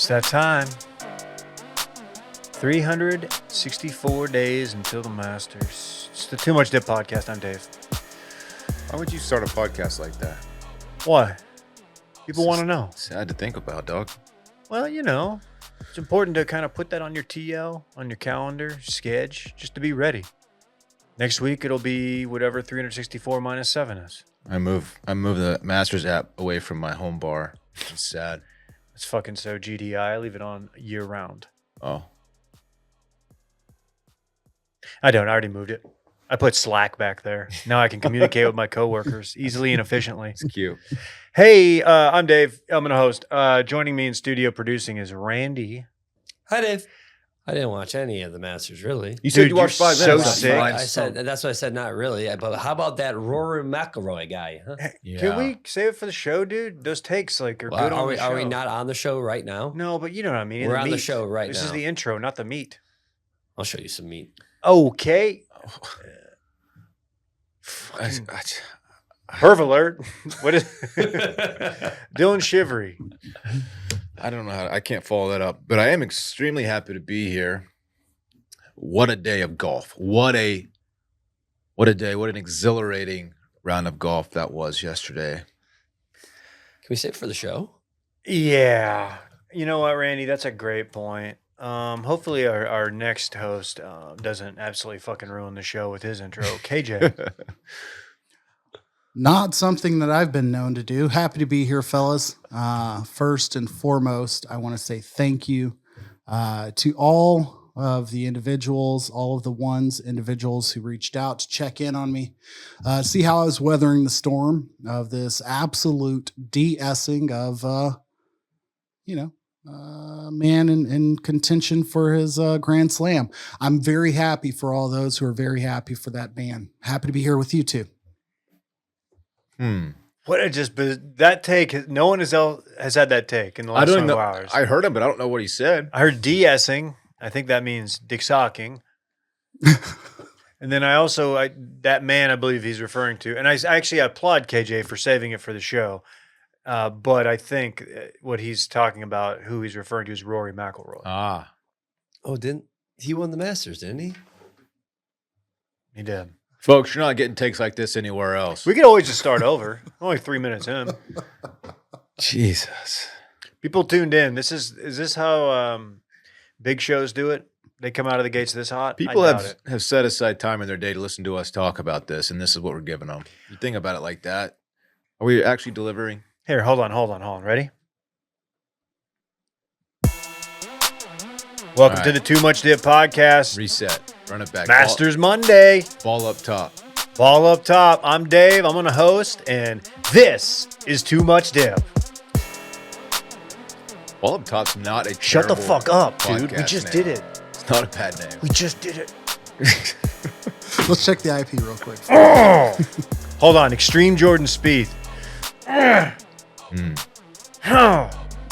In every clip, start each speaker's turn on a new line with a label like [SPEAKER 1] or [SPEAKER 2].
[SPEAKER 1] that time. 364 days until the Masters. It's the Too Much Dip podcast. I'm Dave.
[SPEAKER 2] Why would you start a podcast like that?
[SPEAKER 1] Why? People want to know.
[SPEAKER 2] Sad to think about, dog.
[SPEAKER 1] Well, you know, it's important to kind of put that on your TL, on your calendar, sketch, just to be ready. Next week, it'll be whatever 364 minus 7 is.
[SPEAKER 2] I move the Masters app away from my home bar. It's sad.
[SPEAKER 1] It's fucking so GDI. I leave it on year round.
[SPEAKER 2] Oh.
[SPEAKER 1] I don't. I already moved it. I put Slack back there. Now I can communicate with my coworkers easily and efficiently.
[SPEAKER 2] It's cute.
[SPEAKER 1] Hey, I'm Dave. I'm going to host. Joining me in studio producing is Randy.
[SPEAKER 3] Hi, Dave. I didn't watch any of the Masters, really.
[SPEAKER 2] You said
[SPEAKER 1] Dude,
[SPEAKER 2] you watched
[SPEAKER 1] you're
[SPEAKER 2] 5
[SPEAKER 1] so
[SPEAKER 2] minutes.
[SPEAKER 1] sick.
[SPEAKER 3] I said that's what I said. Not really. But how about that Rory McIlroy guy? Huh?
[SPEAKER 2] Yeah.
[SPEAKER 1] Can we save it for the show, dude? Those takes are good on the show.
[SPEAKER 3] Are we not on the show right now?
[SPEAKER 1] No, but you know what I mean.
[SPEAKER 3] We're on the show right
[SPEAKER 1] This
[SPEAKER 3] now.
[SPEAKER 1] is the intro, not the meat.
[SPEAKER 3] I'll show you some meat.
[SPEAKER 1] Okay. Perv alert. What is Dylan Shivery?
[SPEAKER 2] I don't know I can't follow that up, but I am extremely happy to be here. What a day of golf. What a day. What an exhilarating round of golf that was yesterday.
[SPEAKER 3] Can we save it for the show?
[SPEAKER 1] Yeah. You know what, Randy? That's a great point. Hopefully our next host doesn't absolutely fucking ruin the show with his intro. KJ.
[SPEAKER 4] Not something that I've been known to do. Happy to be here, fellas. First and foremost, I want to say thank you to all of the individuals, all of the individuals who reached out to check in on me, see how I was weathering the storm of this absolute de-essing of, man in contention for his Grand Slam. I'm very happy for all those who are very happy for that man. Happy to be here with you too.
[SPEAKER 1] What that take? No one has had that take in the last 24 hours.
[SPEAKER 2] I heard him, but I don't know what he said.
[SPEAKER 1] I heard de-essing. I think that means dick socking. And then that man I believe he's referring to, and I applaud KJ for saving it for the show. But I think what he's talking about, who he's referring to, is Rory McIlroy.
[SPEAKER 2] Ah.
[SPEAKER 3] Oh, he won the Masters, didn't he?
[SPEAKER 1] He did.
[SPEAKER 2] Folks, you're not getting takes like this anywhere else.
[SPEAKER 1] We could always just start over. Only 3 minutes in.
[SPEAKER 2] Jesus.
[SPEAKER 1] People tuned in. Is this how big shows do it? They come out of the gates this hot?
[SPEAKER 2] People have set aside time in their day to listen to us talk about this, and this is what we're giving them. You think about it like that. Are we actually delivering?
[SPEAKER 1] Here, hold on. Ready? Welcome to the Too Much Dip podcast.
[SPEAKER 2] Reset. Run it back.
[SPEAKER 1] Masters Monday.
[SPEAKER 2] Ball up top.
[SPEAKER 1] Ball up top. I'm Dave. I'm going to host, and this is Too Much Dip.
[SPEAKER 2] Ball up top's not a
[SPEAKER 1] Shut the fuck up, dude. We
[SPEAKER 2] podcast
[SPEAKER 1] just
[SPEAKER 2] name.
[SPEAKER 1] did it.
[SPEAKER 2] It's not a bad name.
[SPEAKER 1] We just did it.
[SPEAKER 4] Let's check the IP real quick.
[SPEAKER 1] Hold on. Extreme Jordan Spieth.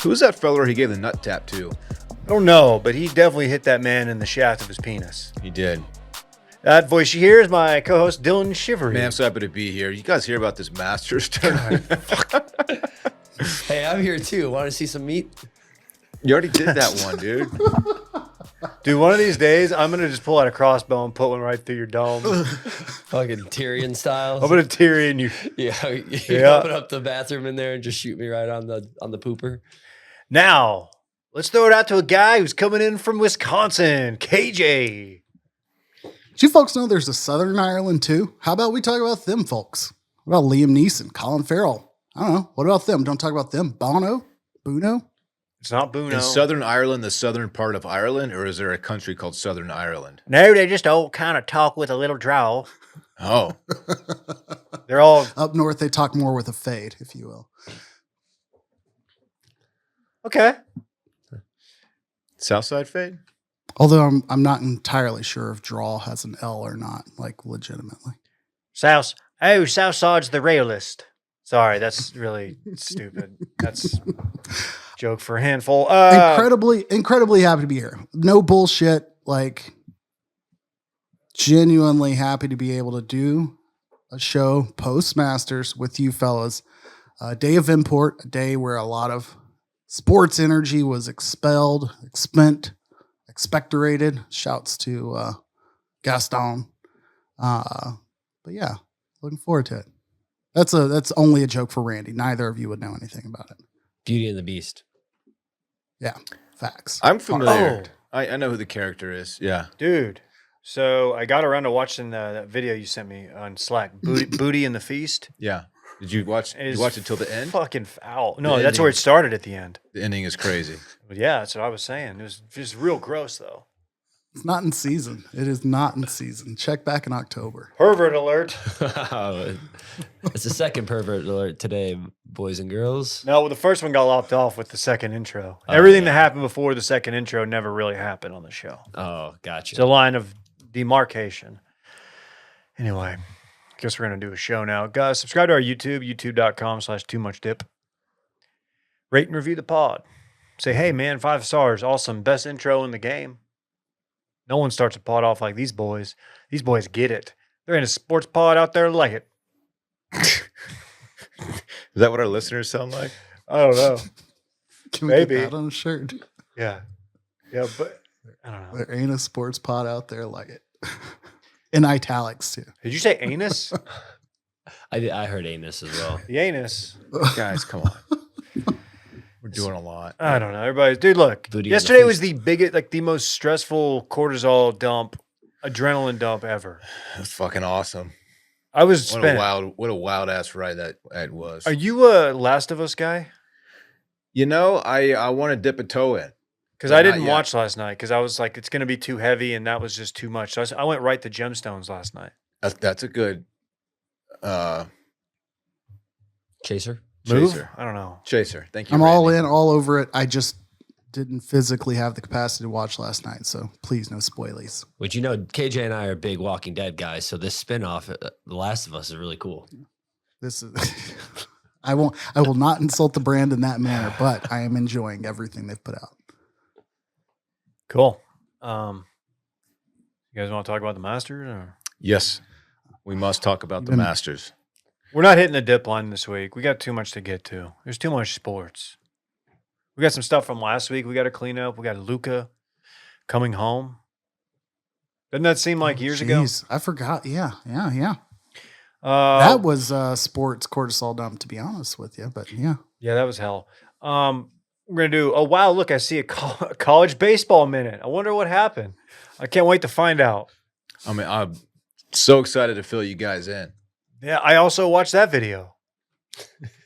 [SPEAKER 2] Who was that fella he gave the nut tap to?
[SPEAKER 1] I don't know, but he definitely hit that man in the shaft of his penis.
[SPEAKER 2] He did.
[SPEAKER 1] That voice you hear is my co-host Dylan Shivery.
[SPEAKER 2] Man, I'm so happy to be here. You guys hear about this Masters tournament?
[SPEAKER 3] Hey, I'm here too. Want to see some meat?
[SPEAKER 2] You already did that one, dude.
[SPEAKER 1] Dude, one of these days, I'm going to just pull out a crossbow and put one right through your dome.
[SPEAKER 3] Fucking Tyrion style.
[SPEAKER 1] I'm going to Tyrion you.
[SPEAKER 3] Yeah, you open up the bathroom in there and just shoot me right on the pooper.
[SPEAKER 1] Now, let's throw it out to a guy who's coming in from Wisconsin, KJ.
[SPEAKER 4] Do you folks know there's a Southern Ireland too? How about we talk about them folks? What about Liam Neeson, Colin Farrell? I don't know. What about them? Don't talk about them. Bono?
[SPEAKER 1] It's not Buno.
[SPEAKER 2] Is Southern Ireland the southern part of Ireland, or is there a country called Southern Ireland?
[SPEAKER 1] No, they just all kind of talk with a little drawl.
[SPEAKER 2] Oh.
[SPEAKER 1] They're all...
[SPEAKER 4] Up north, they talk more with a fade, if you will.
[SPEAKER 1] Okay.
[SPEAKER 2] Southside fade?
[SPEAKER 4] Although I'm not entirely sure if draw has an L or not, like legitimately.
[SPEAKER 1] Southside's the realist. Sorry, that's really stupid. That's joke for a handful.
[SPEAKER 4] Incredibly happy to be here. No bullshit. Like, genuinely happy to be able to do a show post Masters with you fellas. A day of import, a day where a lot of sports energy was expectorated. Shouts to Gaston. But yeah, looking forward to it. That's only a joke for Randy. Neither of you would know anything about it.
[SPEAKER 3] Beauty and the Beast.
[SPEAKER 4] Yeah, facts.
[SPEAKER 2] I'm familiar.
[SPEAKER 1] Oh.
[SPEAKER 2] I know who the character is. Yeah.
[SPEAKER 1] Dude. So I got around to watching that video you sent me on Slack. Booty and the Feast.
[SPEAKER 2] Yeah. Did you watch? Did you watch it till the end?
[SPEAKER 1] Fucking foul. No,
[SPEAKER 2] The
[SPEAKER 1] that's where it
[SPEAKER 2] ending.
[SPEAKER 1] started at the end.
[SPEAKER 2] The ending is crazy.
[SPEAKER 1] But yeah, that's what I was saying. It was just real gross though.
[SPEAKER 4] It's not in season. It is not in season. Check back in October.
[SPEAKER 1] Pervert alert.
[SPEAKER 3] It's the second pervert alert today, boys and girls.
[SPEAKER 1] No, well, the first one got lopped off with the second intro.
[SPEAKER 3] Oh,
[SPEAKER 1] Everything
[SPEAKER 3] yeah.
[SPEAKER 1] that happened before the second intro never really happened on the show.
[SPEAKER 3] Oh, gotcha.
[SPEAKER 1] It's a line of demarcation. Anyway, guess we're going to do a show now. Guys, subscribe to our YouTube, youtube.com/toomuchdip. Rate and review the pod. Say, hey, man, 5 stars. Awesome. Best intro in the game. No one starts a pod off like these boys. These boys get it. There ain't a sports pod out there like it.
[SPEAKER 2] Is that what our listeners sound like?
[SPEAKER 1] I don't know.
[SPEAKER 4] Can we
[SPEAKER 1] Maybe.
[SPEAKER 4] get that on a shirt?
[SPEAKER 1] Yeah. Yeah, but I don't know.
[SPEAKER 4] There ain't a sports pod out there like it. In italics too.
[SPEAKER 1] Did you say anus?
[SPEAKER 3] I heard anus as well.
[SPEAKER 1] The anus.
[SPEAKER 2] Guys, come on. We're doing a lot.
[SPEAKER 1] I don't know. Everybody's dude. Look,
[SPEAKER 3] Booty in the
[SPEAKER 1] yesterday was
[SPEAKER 3] feast.
[SPEAKER 1] the biggest, like the most stressful cortisol dump, adrenaline dump ever.
[SPEAKER 2] That's fucking awesome.
[SPEAKER 1] I was
[SPEAKER 2] What
[SPEAKER 1] spent.
[SPEAKER 2] a wild ass ride that was.
[SPEAKER 1] Are you a Last of Us guy?
[SPEAKER 2] You know, I want to dip a toe in.
[SPEAKER 1] Because
[SPEAKER 2] But
[SPEAKER 1] I
[SPEAKER 2] not
[SPEAKER 1] didn't
[SPEAKER 2] yet.
[SPEAKER 1] watch last night because I was like, it's going to be too heavy, and that was just too much. So I went right to Gemstones last night.
[SPEAKER 2] That's a good
[SPEAKER 3] Chaser?
[SPEAKER 1] Move?
[SPEAKER 2] chaser.
[SPEAKER 1] I don't know.
[SPEAKER 2] Chaser. Thank you.
[SPEAKER 4] I'm all
[SPEAKER 2] Randy.
[SPEAKER 4] in, all over it. I just didn't physically have the capacity to watch last night, so please no spoilies.
[SPEAKER 3] Which, you know, KJ and I are big Walking Dead guys, so this spinoff, The Last of Us, is really cool.
[SPEAKER 4] This is I will not insult the brand in that manner, but I am enjoying everything they've put out.
[SPEAKER 1] Cool. You guys want to talk about the Masters? Or?
[SPEAKER 2] Yes. We must talk about the
[SPEAKER 4] Even-
[SPEAKER 2] Masters.
[SPEAKER 1] We're not hitting the dip line this week. We got too much to get to. There's too much sports. We got some stuff from last week we got to clean up. We got Luka coming home. Doesn't that seem like years ago?
[SPEAKER 4] Jeez, I forgot. Yeah.
[SPEAKER 1] That
[SPEAKER 4] That was sports cortisol dump, to be honest with you. But yeah.
[SPEAKER 1] Yeah, that was hell. We're gonna do. Oh wow! Look, I see a college baseball minute. I wonder what happened. I can't wait to find out.
[SPEAKER 2] I mean, I'm so excited to fill you guys in.
[SPEAKER 1] Yeah, I also watched that video.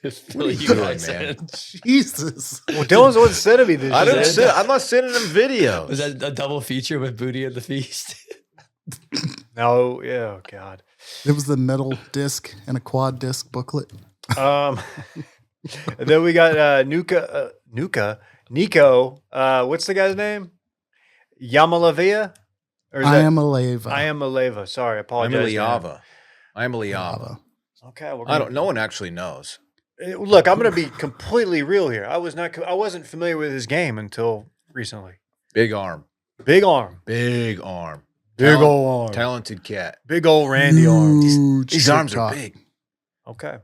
[SPEAKER 3] Fill
[SPEAKER 2] you guys in.
[SPEAKER 4] Jesus.
[SPEAKER 1] Well, Dylan's the one that said to me this.
[SPEAKER 2] I don't
[SPEAKER 1] He said-
[SPEAKER 2] sit, I'm not sending them videos.
[SPEAKER 3] Was that a double feature with Booty and the Feast?
[SPEAKER 1] No, yeah, oh god.
[SPEAKER 4] It was the metal disc and a quad disc booklet.
[SPEAKER 1] And then we got Nico. What's the guy's name? Iamaleava? Or is that
[SPEAKER 4] Iamaleava.
[SPEAKER 1] Iamaleava? Sorry, I apologize. man.
[SPEAKER 2] Iamaleava. Iamaleava.
[SPEAKER 1] Okay, we're
[SPEAKER 2] I
[SPEAKER 1] gonna,
[SPEAKER 2] don't. No one actually knows.
[SPEAKER 1] Look, I'm going to be completely real here. I wasn't familiar with his game until recently.
[SPEAKER 2] Big arm.
[SPEAKER 1] Big arm,
[SPEAKER 2] Big arm.
[SPEAKER 1] big
[SPEAKER 2] Talent-
[SPEAKER 1] old arm,
[SPEAKER 2] Talented cat.
[SPEAKER 1] big old Randy arm.
[SPEAKER 4] Huge
[SPEAKER 2] These arms
[SPEAKER 4] TikTok.
[SPEAKER 2] are big.
[SPEAKER 1] Okay,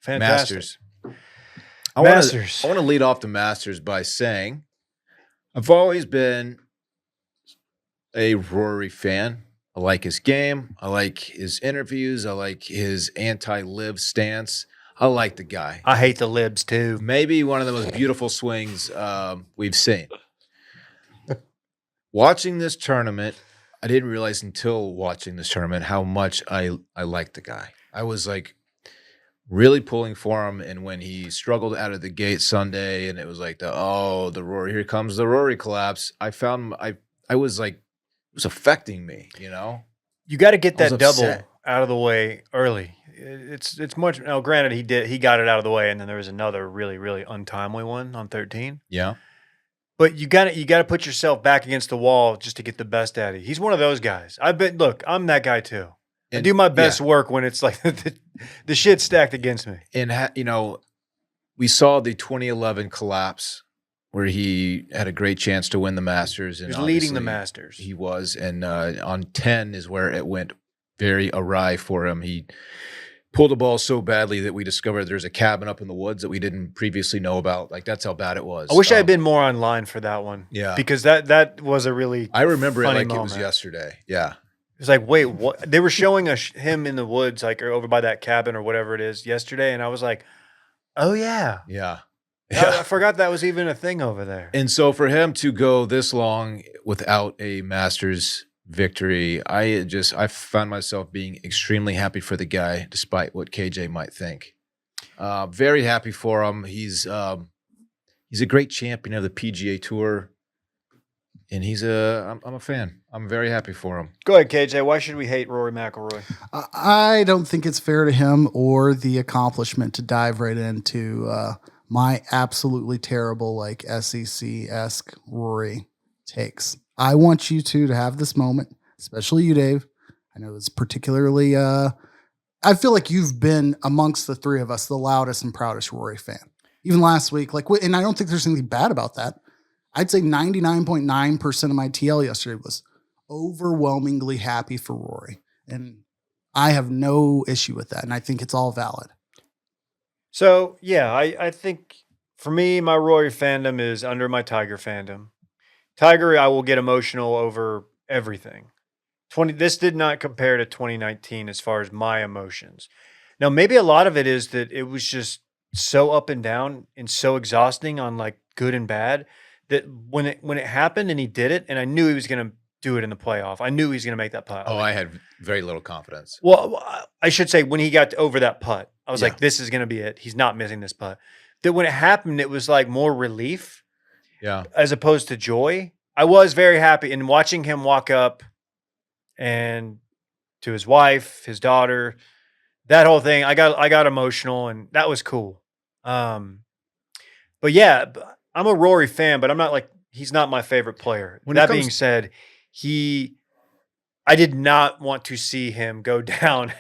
[SPEAKER 1] fantastic.
[SPEAKER 2] Masters.
[SPEAKER 1] Masters.
[SPEAKER 2] I want to lead off the Masters by saying I've always been a Rory fan. I like his game. I like his interviews. I like his anti-live stance. I like the guy.
[SPEAKER 1] I hate the libs too.
[SPEAKER 2] Maybe one of the most beautiful swings we've seen. Watching this tournament, I didn't realize until watching this tournament how much I liked the guy. I was like really pulling for him, and when he struggled out of the gate Sunday, and it was like the Rory, here comes the Rory collapse. I found I was like, it was affecting me, you know.
[SPEAKER 1] You got to get
[SPEAKER 2] I was
[SPEAKER 1] that double
[SPEAKER 2] upset.
[SPEAKER 1] out of the way early. It's much. Now, granted, he got it out of the way, and then there was another really really untimely one on 13.
[SPEAKER 2] Yeah,
[SPEAKER 1] But you got to put yourself back against the wall just to get the best out of you. He's one of those guys. Look, I'm that guy too. I
[SPEAKER 2] And-
[SPEAKER 1] do my best work when it's like the shit's stacked against me.
[SPEAKER 2] and you know, we saw the 2011 collapse where he had a great chance to win the Masters, and
[SPEAKER 1] He's leading the
[SPEAKER 2] obviously
[SPEAKER 1] Masters.
[SPEAKER 2] He was, and on 10 is where it went very awry for him. He pull the ball so badly that we discovered there's a cabin up in the woods that we didn't previously know about. Like, that's how bad it was.
[SPEAKER 1] I wish I had been more online for that one.
[SPEAKER 2] Yeah.
[SPEAKER 1] Because that was a really
[SPEAKER 2] I remember it
[SPEAKER 1] funny
[SPEAKER 2] like
[SPEAKER 1] moment.
[SPEAKER 2] it was yesterday. Yeah.
[SPEAKER 1] It's like, wait, what? They were showing us him in the woods, like or over by that cabin or whatever it is yesterday. And I was like, oh, yeah.
[SPEAKER 2] Yeah.
[SPEAKER 1] I forgot that was even a thing over there.
[SPEAKER 2] And so for him to go this long without a Masters victory, I found myself being extremely happy for the guy, despite what KJ might think. Very happy for him. He's a great champion of the PGA Tour, and I'm a fan. I'm very happy for him.
[SPEAKER 1] Go ahead, KJ. Why should we hate Rory McIlroy?
[SPEAKER 4] I don't think it's fair to him or the accomplishment to dive right into my absolutely terrible, like SEC-esque Rory takes. I want you two to have this moment, especially you, Dave. I know it's particularly, I feel like you've been amongst the three of us, the loudest and proudest Rory fan. Even last week, and I don't think there's anything bad about that. I'd say 99.9% of my TL yesterday was overwhelmingly happy for Rory. And I have no issue with that. And I think it's all valid.
[SPEAKER 1] So, yeah, I think for me, my Rory fandom is under my Tiger fandom. Tiger, I will get emotional over everything. This did not compare to 2019 as far as my emotions. Now, maybe a lot of it is that it was just so up and down and so exhausting on like good and bad that when it happened and he did it, and I knew he was going to do it in the playoff. I knew he was going to make that putt.
[SPEAKER 2] Oh, I had very little confidence.
[SPEAKER 1] Well, I should say when he got over that putt, I was
[SPEAKER 2] Yeah.
[SPEAKER 1] like, this is going to be it. He's not missing this putt. That when it happened, it was like more relief.
[SPEAKER 2] Yeah.
[SPEAKER 1] As opposed to joy. I was very happy in watching him walk up and to his wife, his daughter, that whole thing. I got emotional, and that was cool. But yeah, I'm a Rory fan, but I'm not like, he's not my favorite player. That being said, I did not want to see him go down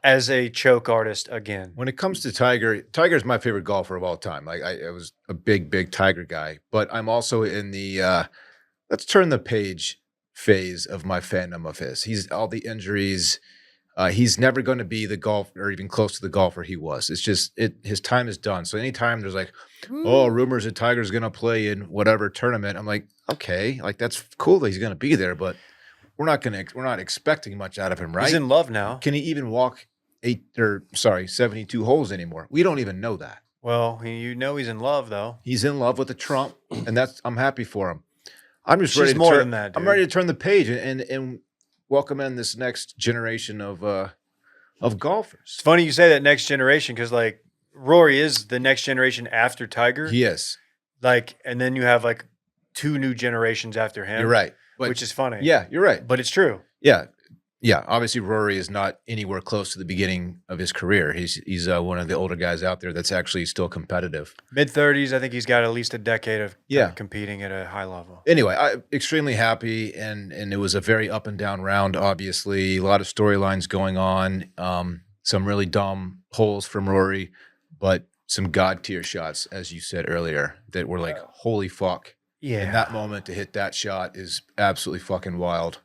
[SPEAKER 1] as a choke artist again.
[SPEAKER 2] When it comes to Tiger's my favorite golfer of all time. Like I was a big Tiger guy, but I'm also in the let's turn the page phase of my fandom of his. He's all the injuries. He's never going to be the golf or even close to the golfer he was. It's just his time is done. So anytime there's like, oh, rumors that Tiger's going to play in whatever tournament, I'm like, okay, like that's cool that he's going to be there, but we're not expecting much out of him, right?
[SPEAKER 1] He's in love now.
[SPEAKER 2] Can he even walk 72 holes anymore? We don't even know that.
[SPEAKER 1] Well, he's in love though.
[SPEAKER 2] He's in love with the Trump, and I'm happy for him. I'm just
[SPEAKER 1] She's
[SPEAKER 2] ready to
[SPEAKER 1] more
[SPEAKER 2] turn,
[SPEAKER 1] than that, dude.
[SPEAKER 2] I'm ready to turn the page and welcome in this next generation of golfers.
[SPEAKER 1] It's funny you say that next generation because like Rory is the next generation after Tiger.
[SPEAKER 2] He is.
[SPEAKER 1] Like, and then you have like 2 new generations after him.
[SPEAKER 2] You're right. But,
[SPEAKER 1] which is funny.
[SPEAKER 2] Yeah, you're right.
[SPEAKER 1] But it's true.
[SPEAKER 2] Yeah. Yeah. Obviously, Rory is not anywhere close to the beginning of his career. He's one of the older guys out there that's actually still competitive.
[SPEAKER 1] Mid-30s, I think he's got at least a decade of competing at a high level.
[SPEAKER 2] Anyway, I'm extremely happy, and it was a very up and down round, obviously. A lot of storylines going on, some really dumb holes from Rory, but some God-tier shots, as you said earlier, that were like, holy fuck.
[SPEAKER 1] Yeah.
[SPEAKER 2] In that moment to hit that shot is absolutely fucking wild.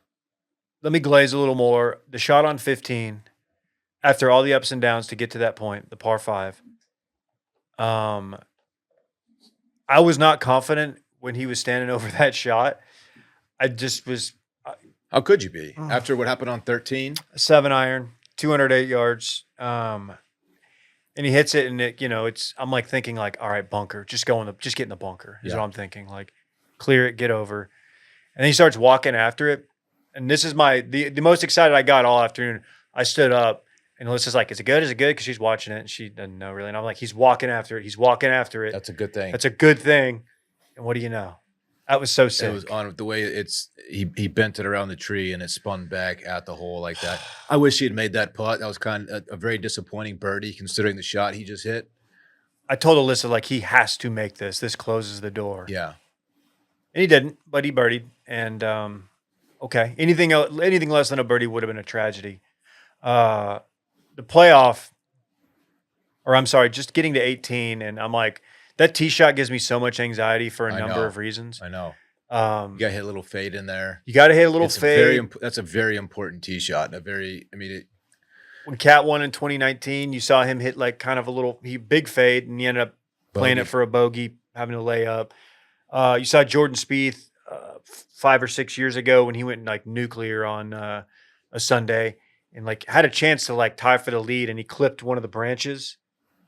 [SPEAKER 1] Let me glaze a little more. The shot on 15, after all the ups and downs to get to that point, the par 5. I was not confident when he was standing over that shot. I just was.
[SPEAKER 2] How could you be after what happened on 13?
[SPEAKER 1] 7-iron, 208 yards. And he hits it, and I'm like thinking like, all right, bunker, just get in the bunker is what I'm thinking. Like, clear it, get over. And then he starts walking after it. And this is the most excited I got all afternoon. I stood up, and Alyssa's like, is it good? Is it good? Because she's watching it, and she doesn't know really. And I'm like, he's walking after it. He's walking after it.
[SPEAKER 2] That's a good thing.
[SPEAKER 1] That's a good thing. And what do you know? That was so sick.
[SPEAKER 2] It was on the way he bent it around the tree, and it spun back at the hole like that. I wish he had made that putt. That was kind of a very disappointing birdie considering the shot he just hit.
[SPEAKER 1] I told Alyssa, like, he has to make this. This closes the door.
[SPEAKER 2] Yeah.
[SPEAKER 1] And he didn't, but he birdied. And okay, anything less than a birdie would have been a tragedy. The playoff, or I'm sorry, just getting to 18, and I'm like, that tee shot gives me so much anxiety for a number of reasons.
[SPEAKER 2] I know. You got to hit a little fade in there.
[SPEAKER 1] You got to hit a little fade.
[SPEAKER 2] That's a very important tee shot.
[SPEAKER 1] when Cat won in 2019, you saw him hit like kind of a little big fade, and he ended up playing it
[SPEAKER 2] Bogey.
[SPEAKER 1] for a bogey, having to lay up. You saw Jordan Spieth 5 or 6 years ago when he went like nuclear on a Sunday and like had a chance to like tie for the lead, and he clipped one of the branches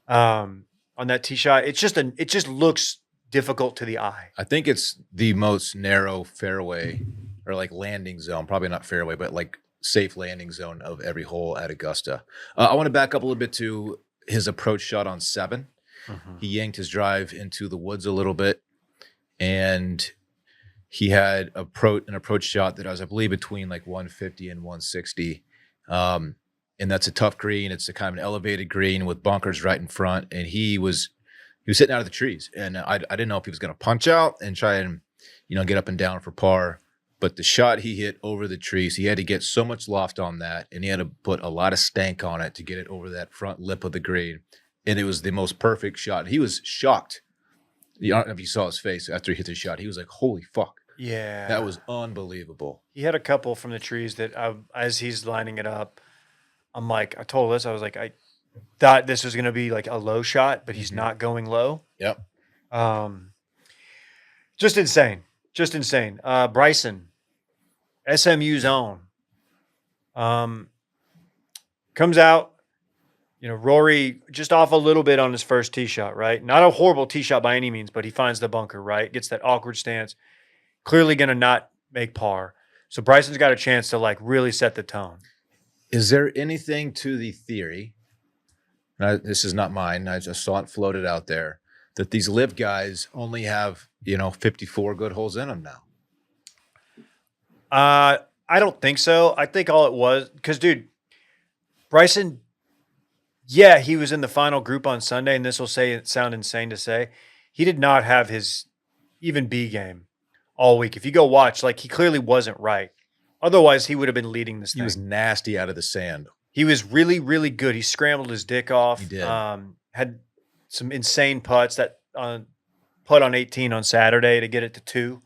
[SPEAKER 1] on that tee shot. It just looks difficult to the eye.
[SPEAKER 2] I think it's the most narrow fairway or like landing zone, probably not fairway, but like safe landing zone of every hole at Augusta. I want to back up a little bit to his approach shot on 7. He yanked his drive into the woods a little bit, and he had an approach shot that was, I believe, between like 150 and 160. And that's a tough green. It's a kind of an elevated green with bunkers right in front. And he was hitting out of the trees. And I didn't know if he was going to punch out and try and, get up and down for par. But the shot he hit over the trees, he had to get so much loft on that, and he had to put a lot of stank on it to get it over that front lip of the green. And it was the most perfect shot. He was shocked. I don't know if you saw his face after he hit the shot. He was like, holy fuck.
[SPEAKER 1] Yeah.
[SPEAKER 2] That was unbelievable.
[SPEAKER 1] He had a couple from the trees that as he's lining it up, I'm like, I told us, I was like, I thought this was going to be like a low shot, but he's not going low.
[SPEAKER 2] Yep.
[SPEAKER 1] Just insane. Just insane. Bryson, SMU's own, comes out, Rory just off a little bit on his first tee shot, right? Not a horrible tee shot by any means, but he finds the bunker, right? Gets that awkward stance. Clearly going to not make par. So Bryson's got a chance to like really set the tone.
[SPEAKER 2] Is there anything to the theory? This is not mine. I just saw it floated out there that these live guys only have, 54 good holes in them now.
[SPEAKER 1] I don't think so. I think all it was because, dude, Bryson, yeah, he was in the final group on Sunday, and this will sound insane to say. He did not have his even B game all week. If you go watch, like he clearly wasn't right. Otherwise, he would have been leading this thing.
[SPEAKER 2] He was nasty out of the sand.
[SPEAKER 1] He was really, really good. He scrambled his dick off.
[SPEAKER 2] He did.
[SPEAKER 1] Had some insane putts. That putt on 18 on Saturday to get it to 2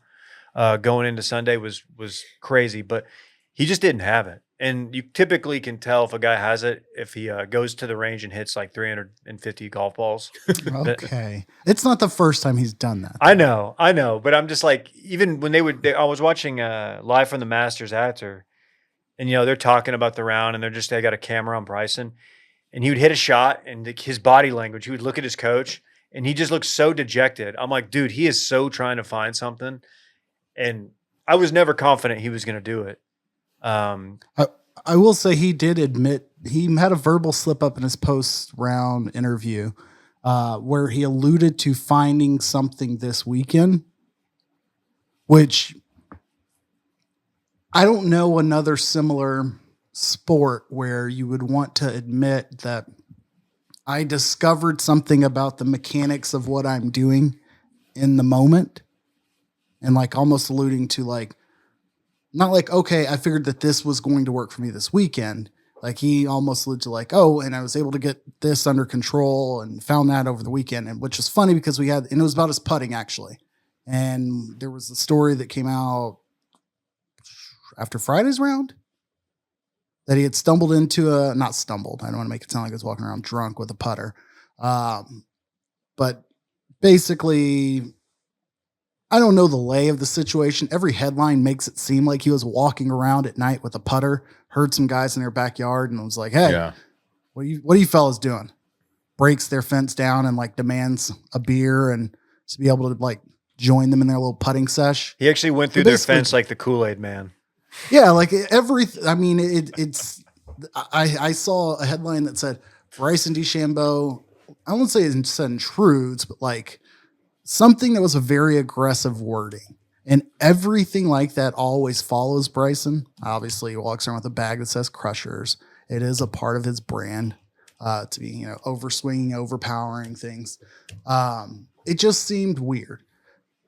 [SPEAKER 1] going into Sunday was crazy. But he just didn't have it. And you typically can tell if a guy has it if he goes to the range and hits like 350 golf balls.
[SPEAKER 4] Okay. It's not the first time he's done that.
[SPEAKER 1] I know. But I'm just like, even when I was watching live from the Masters after, and, they're talking about the round and they got a camera on Bryson, and he would hit a shot and his body language, he would look at his coach and he just looked so dejected. I'm like, dude, he is so trying to find something. And I was never confident he was going to do it.
[SPEAKER 4] I will say he did admit he had a verbal slip up in his post-round interview where he alluded to finding something this weekend, which I don't know another similar sport where you would want to admit that I discovered something about the mechanics of what I'm doing in the moment, and like almost alluding to like, not like, okay, I figured that this was going to work for me this weekend. Like he almost alluded to like, oh, and I was able to get this under control and found that over the weekend. And which is funny because and it was about his putting actually. And there was a story that came out after Friday's round that he had stumbled into not stumbled. I don't want to make it sound like he was walking around drunk with a putter. But basically, I don't know the lay of the situation. Every headline makes it seem like he was walking around at night with a putter, heard some guys in their backyard and was like, hey, what are you fellas doing? Breaks their fence down and like demands a beer and to be able to like join them in their little putting sesh.
[SPEAKER 1] He actually went through their fence like the Kool-Aid man.
[SPEAKER 4] Yeah, like I saw a headline that said Bryson DeChambeau, I won't say it said intrudes, but like something that was a very aggressive wording. And everything like that always follows Bryson. Obviously, he walks around with a bag that says Crushers. It is a part of his brand to be, overswinging, overpowering things. It just seemed weird.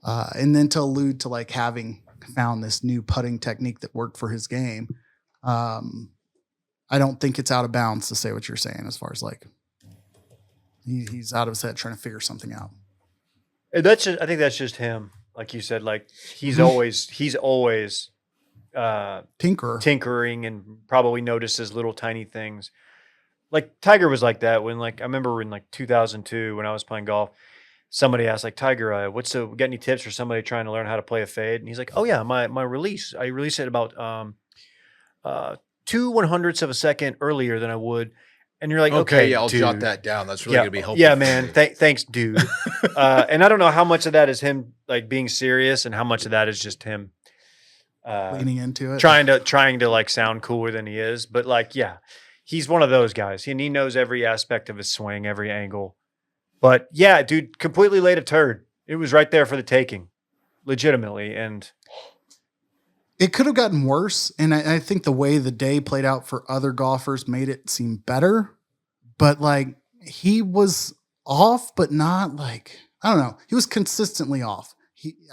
[SPEAKER 4] And then to allude to like having found this new putting technique that worked for his game. I don't think it's out of bounds to say what you're saying as far as like he's out of his head trying to figure something out.
[SPEAKER 1] I think that's just him. Like you said, like he's always
[SPEAKER 4] tinkering
[SPEAKER 1] and probably notices little tiny things. like Tiger was like that when like I remember in like 2002 when I was playing golf. Somebody asked like Tiger, got any tips for somebody trying to learn how to play a fade? And he's like, oh yeah, my release, I release it about 2/100ths of a second earlier than I would. And you're like, okay,
[SPEAKER 2] yeah, I'll
[SPEAKER 1] dude.
[SPEAKER 2] jot that down. That's really
[SPEAKER 1] Yeah,
[SPEAKER 2] gonna be helpful.
[SPEAKER 1] yeah,
[SPEAKER 2] for
[SPEAKER 1] man.
[SPEAKER 2] me.
[SPEAKER 1] Thanks, dude. And I don't know how much of that is him like being serious, and how much of that is just him
[SPEAKER 4] Leaning into it.
[SPEAKER 1] trying to like sound cooler than he is. But like, yeah, he's one of those guys, and he knows every aspect of his swing, every angle. But yeah, dude, completely laid a turd. It was right there for the taking, legitimately, and
[SPEAKER 4] It could have gotten worse, and I think the way the day played out for other golfers made it seem better. But like he was off, but not like I don't know. He was consistently off.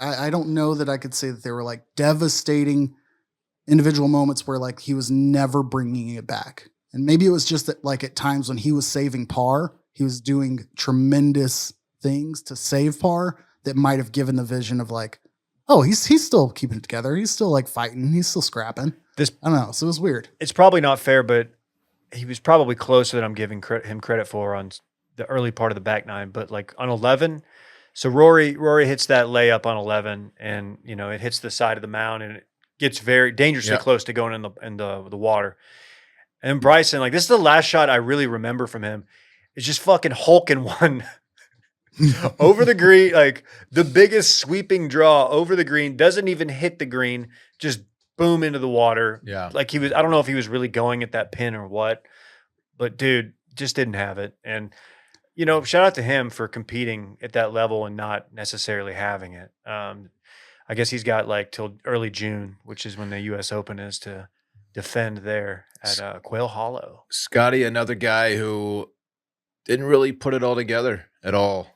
[SPEAKER 4] I don't know that I could say that they were like devastating individual moments where like he was never bringing it back. And maybe it was just that like at times when he was saving par, he was doing tremendous things to save par that might have given the vision of like, oh, he's still keeping it together. He's still like fighting. He's still scrapping. I don't know. So it was weird.
[SPEAKER 1] it's probably not fair, but he was probably closer than I'm giving him credit for on the early part of the back nine. But like on 11, so Rory hits that layup on 11, and you know it hits the side of the mound, and it gets very dangerously close to going in the water. And Bryson, like this is the last shot I really remember from him. It's just fucking hulking one over the green, like the biggest sweeping draw over the green, doesn't even hit the green, just boom into the water.
[SPEAKER 2] Yeah.
[SPEAKER 1] Like I don't know if he was really going at that pin or what, but dude, just didn't have it. And, you know, shout out to him for competing at that level and not necessarily having it. I guess he's got like till early June, which is when the U.S. Open is, to defend there at Quail Hollow.
[SPEAKER 2] Scotty, another guy who didn't really put it all together at all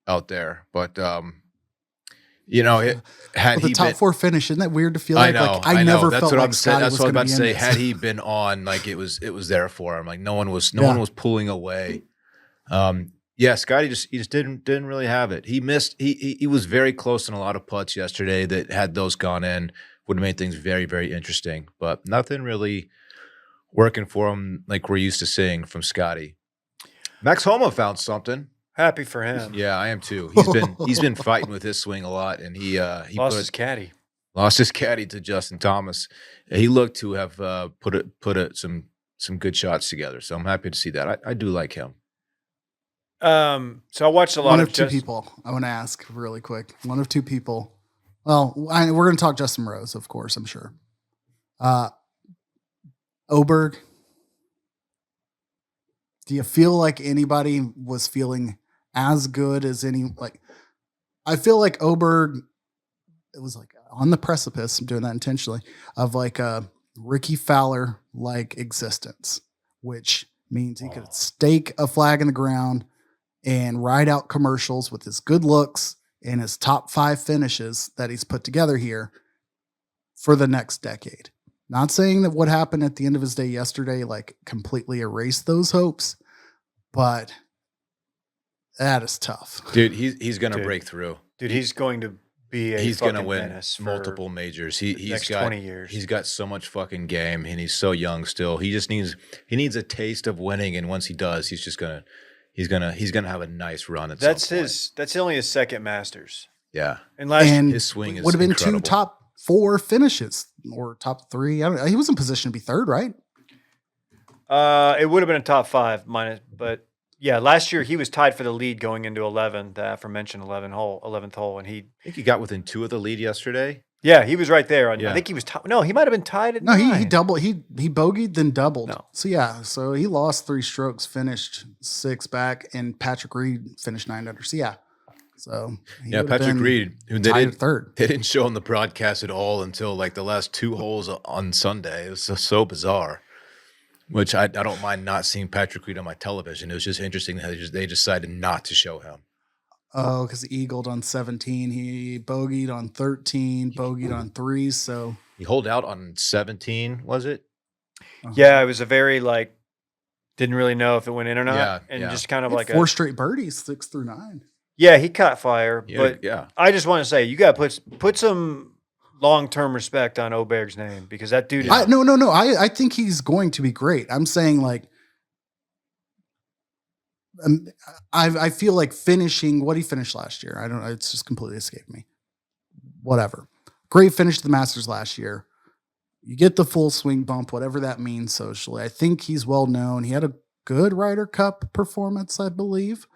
[SPEAKER 2] out there, but you know, had
[SPEAKER 4] With the
[SPEAKER 2] he
[SPEAKER 4] top
[SPEAKER 2] been,
[SPEAKER 4] four finish, isn't that weird to feel like?
[SPEAKER 2] I know.
[SPEAKER 4] Never
[SPEAKER 2] That's
[SPEAKER 4] felt
[SPEAKER 2] what
[SPEAKER 4] like
[SPEAKER 2] I'm saying.
[SPEAKER 4] Scotty
[SPEAKER 2] That's
[SPEAKER 4] was
[SPEAKER 2] what I'm
[SPEAKER 4] gonna
[SPEAKER 2] about to
[SPEAKER 4] be
[SPEAKER 2] say.
[SPEAKER 4] in this.
[SPEAKER 2] Had he been on, like it was there for him. Like no one was pulling away. Yeah, Scotty just didn't really have it. He missed. He was very close in a lot of putts yesterday that had those gone in would have made things very, very interesting. But nothing really working for him like we're used to seeing from Scotty. Max Homa found something.
[SPEAKER 1] Happy for him.
[SPEAKER 2] Yeah, I am too. He's been fighting with his swing a lot, and he
[SPEAKER 1] Lost his caddy.
[SPEAKER 2] Lost his caddy to Justin Thomas. He looked to have put some good shots together. So I'm happy to see that. I do like him.
[SPEAKER 1] So I watched a lot
[SPEAKER 4] One
[SPEAKER 1] of
[SPEAKER 4] of two people. I want to ask really quick. One of two people. Well, we're going to talk Justin Rose, of course. I'm sure. Oberg. Do you feel like anybody was feeling as good as any? Like, I feel like Oberg. It was like on the precipice. I'm doing that intentionally of like a Ricky Fowler like existence, which means he could stake a flag in the ground and ride out commercials with his good looks and his top 5 finishes that he's put together here for the next decade. Not saying that what happened at the end of his day yesterday like completely erased those hopes, but that is tough.
[SPEAKER 2] Dude, he's going to break through.
[SPEAKER 1] Dude, he's going to be
[SPEAKER 2] he's going to win
[SPEAKER 1] menace for
[SPEAKER 2] multiple majors. He's
[SPEAKER 1] next
[SPEAKER 2] got
[SPEAKER 1] 20 years.
[SPEAKER 2] He's got so much fucking game, and he's so young still. He just needs a taste of winning, and once he does, he's gonna have a nice run at some point.
[SPEAKER 1] That's only his second Masters.
[SPEAKER 2] Yeah.
[SPEAKER 1] And
[SPEAKER 2] his swing is
[SPEAKER 4] would have been
[SPEAKER 2] incredible.
[SPEAKER 4] 2 top 4 finishes or top 3. I don't know. He was in position to be 3rd, right?
[SPEAKER 1] It would have been a top 5 minus, but yeah, last year he was tied for the lead going into 11, the aforementioned 11th hole, and
[SPEAKER 2] I think he got within 2 of the lead yesterday.
[SPEAKER 1] Yeah, he was right there.
[SPEAKER 2] Yeah.
[SPEAKER 1] I think he was no, he might have been tied at
[SPEAKER 4] No, he
[SPEAKER 1] 9.
[SPEAKER 4] doubled. He bogeyed then doubled.
[SPEAKER 1] No.
[SPEAKER 4] So yeah, so he lost 3 strokes, finished 6 back, and Patrick Reed finished 9 under. So yeah, so he
[SPEAKER 2] Yeah,
[SPEAKER 4] would have
[SPEAKER 2] Patrick
[SPEAKER 4] been
[SPEAKER 2] Reed, who
[SPEAKER 4] tied at 3rd.
[SPEAKER 2] they didn't show him the broadcast at all until like the last 2 holes on Sunday. It was so bizarre. Which I don't mind not seeing Patrick Reed on my television. It was just interesting that they decided not to show him.
[SPEAKER 4] Oh, because he eagled on 17, he bogeyed on 13, bogeyed on 3. So
[SPEAKER 2] He holed out on 17, was it?
[SPEAKER 1] Yeah, it was a very didn't really know if it went in or not,
[SPEAKER 2] Yeah,
[SPEAKER 1] and
[SPEAKER 2] yeah.
[SPEAKER 1] just kind of
[SPEAKER 4] He
[SPEAKER 1] like
[SPEAKER 4] had 4 straight birdies, 6 through 9.
[SPEAKER 1] yeah, he caught fire.
[SPEAKER 2] Yeah,
[SPEAKER 1] But
[SPEAKER 2] yeah.
[SPEAKER 1] I just want to say you got to put some long-term respect on Oberg's name because that dude is
[SPEAKER 4] No. I think he's going to be great. I'm saying like I feel like finishing what he finished last year. I don't know. It's just completely escaped me. Whatever. Great finish to the Masters last year. You get the full swing bump, whatever that means socially. I think he's well known. He had a good Ryder Cup performance, I believe.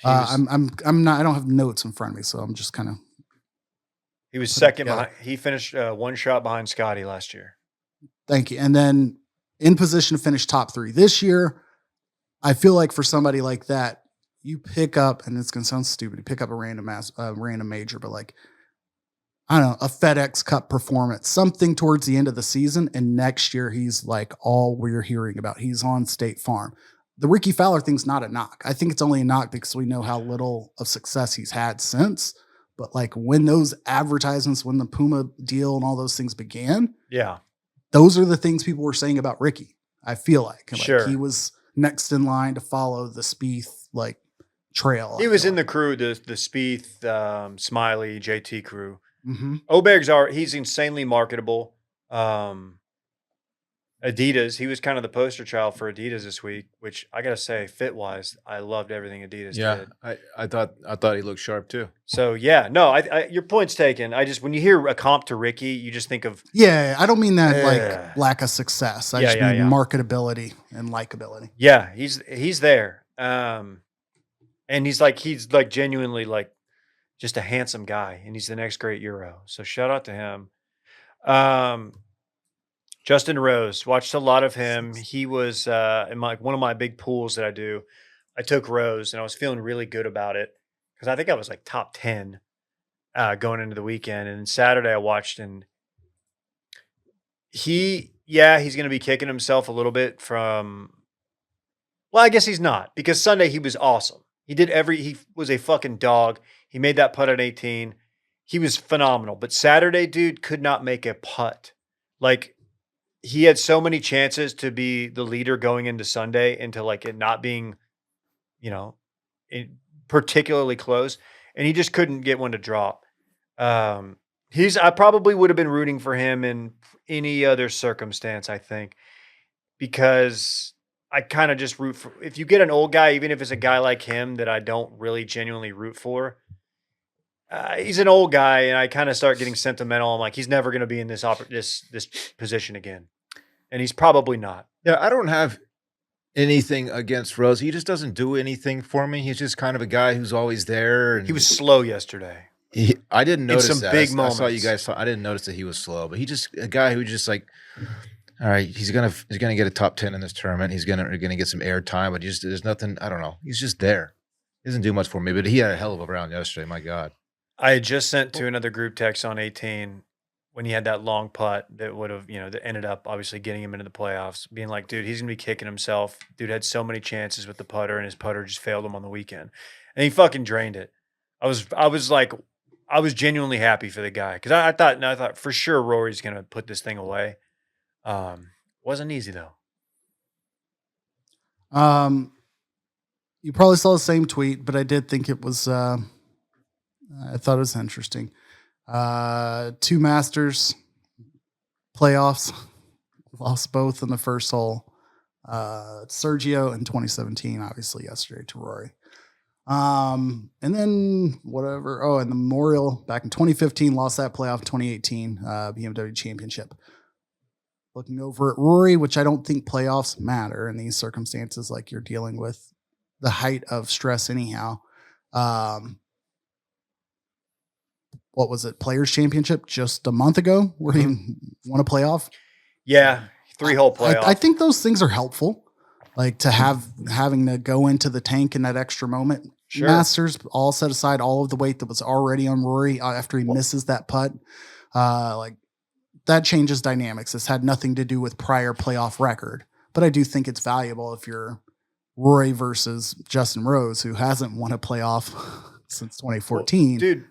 [SPEAKER 4] I'm not. I don't have notes in front of me, so I'm just kind of.
[SPEAKER 1] He was second behind. He finished one shot behind Scotty last year.
[SPEAKER 4] Thank you. And then in position to finish top 3 this year. I feel like for somebody like that, you pick up, and it's going to sound stupid, you pick up a random major, but like, I don't know, a FedEx Cup performance, something towards the end of the season, and next year he's like all we're hearing about. He's on State Farm. The Ricky Fowler thing's not a knock. I think it's only a knock because we know how little of success he's had since. But like when those advertisements, when the Puma deal and all those things began,
[SPEAKER 1] yeah,
[SPEAKER 4] those are the things people were saying about Ricky. I feel like
[SPEAKER 1] sure.
[SPEAKER 4] He was next in line to follow the Spieth like trail.
[SPEAKER 1] He was in the crew, the Spieth, Smiley, JT crew.
[SPEAKER 4] Mm-hmm.
[SPEAKER 1] Oberg's he's insanely marketable. Adidas, he was kind of the poster child for Adidas this week, which I gotta say, fit wise, I loved everything Adidas did.
[SPEAKER 2] I thought he looked sharp too.
[SPEAKER 1] So yeah, no, your point's taken. When you hear a comp to Ricky, you just think of
[SPEAKER 4] I don't mean that like lack of success. I just mean marketability and likability.
[SPEAKER 1] Yeah, he's there, and he's like genuinely like just a handsome guy, and he's the next great Euro. So shout out to him. Justin Rose, watched a lot of him. He was in one of my big pools that I do. I took Rose, and I was feeling really good about it because I think I was like top 10 going into the weekend. And Saturday I watched, and he's going to be kicking himself a little bit from. Well, I guess he's not, because Sunday he was awesome. He was a fucking dog. He made that putt at 18. He was phenomenal. But Saturday, dude, could not make a putt. Like, he had so many chances to be the leader going into Sunday, into like it not being, particularly close, and he just couldn't get one to drop. I probably would have been rooting for him in any other circumstance, I think, because I kind of just root for, if you get an old guy, even if it's a guy like him that I don't really genuinely root for, he's an old guy, and I kind of start getting sentimental. I'm like, he's never going to be in this position again. And he's probably not.
[SPEAKER 2] Yeah, I don't have anything against Rose. He just doesn't do anything for me. He's just kind of a guy who's always there. And
[SPEAKER 1] he was slow yesterday.
[SPEAKER 2] I didn't notice
[SPEAKER 1] some
[SPEAKER 2] that.
[SPEAKER 1] Big moments.
[SPEAKER 2] I saw you guys. I didn't notice that he was slow, but he just a guy who just like, all right, he's gonna get a top 10 in this tournament. He's gonna get some air time, but there's nothing. I don't know. He's just there. He doesn't do much for me, but he had a hell of a round yesterday. My God.
[SPEAKER 1] I had just sent to another group text on 18 when he had that long putt that would have, that ended up obviously getting him into the playoffs, being like, dude, he's going to be kicking himself. Dude had so many chances with the putter, and his putter just failed him on the weekend. And he fucking drained it. I was genuinely happy for the guy, because I thought for sure Rory's going to put this thing away. Wasn't easy though.
[SPEAKER 4] You probably saw the same tweet, but I did think it was, I thought it was interesting. 2 Masters playoffs, lost both in the first hole. Sergio in 2017, obviously yesterday to Rory. And then whatever. Oh, and the Memorial back in 2015, lost that playoff. 2018 BMW Championship. Looking over at Rory, which I don't think playoffs matter in these circumstances, like you're dealing with the height of stress anyhow. What was it? Players Championship just a month ago where he won a playoff.
[SPEAKER 1] Yeah. 3-hole playoff.
[SPEAKER 4] I think those things are helpful. Like to having to go into the tank in that extra moment. Sure. Masters all set aside all of the weight that was already on Rory after he misses that putt. Like that changes dynamics. This had nothing to do with prior playoff record, but I do think it's valuable if you're Rory versus Justin Rose, who hasn't won a playoff since 2014.
[SPEAKER 1] Well, dude,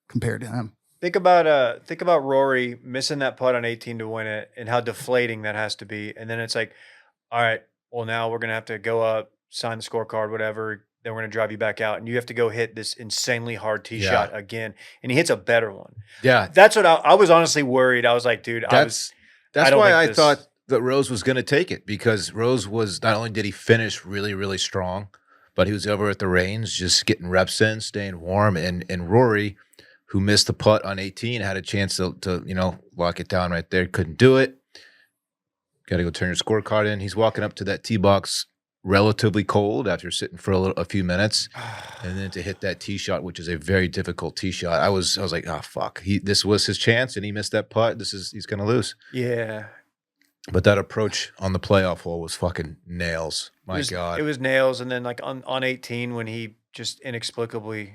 [SPEAKER 4] compared to him.
[SPEAKER 1] Think about Rory missing that putt on 18 to win it, and how deflating that has to be. And then it's like, all right, well, now we're gonna have to go up, sign the scorecard, whatever. Then we're gonna drive you back out, and you have to go hit this insanely hard tee shot again. And he hits a better one.
[SPEAKER 2] Yeah,
[SPEAKER 1] that's what I was honestly worried. I was like, dude,
[SPEAKER 2] that's why I thought that Rose was gonna take it, because Rose was, not only did he finish really, really strong, but he was over at the range just getting reps in, staying warm. And Rory, who missed the putt on 18, had a chance to lock it down right there. Couldn't do it. Got to go turn your scorecard in. He's walking up to that tee box relatively cold after sitting for a few minutes, and then to hit that tee shot, which is a very difficult tee shot. I was like, oh fuck, this was his chance, and he missed that putt. He's gonna lose.
[SPEAKER 1] Yeah.
[SPEAKER 2] But that approach on the playoff hole was fucking nails. My God.
[SPEAKER 1] It was nails. And then like on 18 when he just inexplicably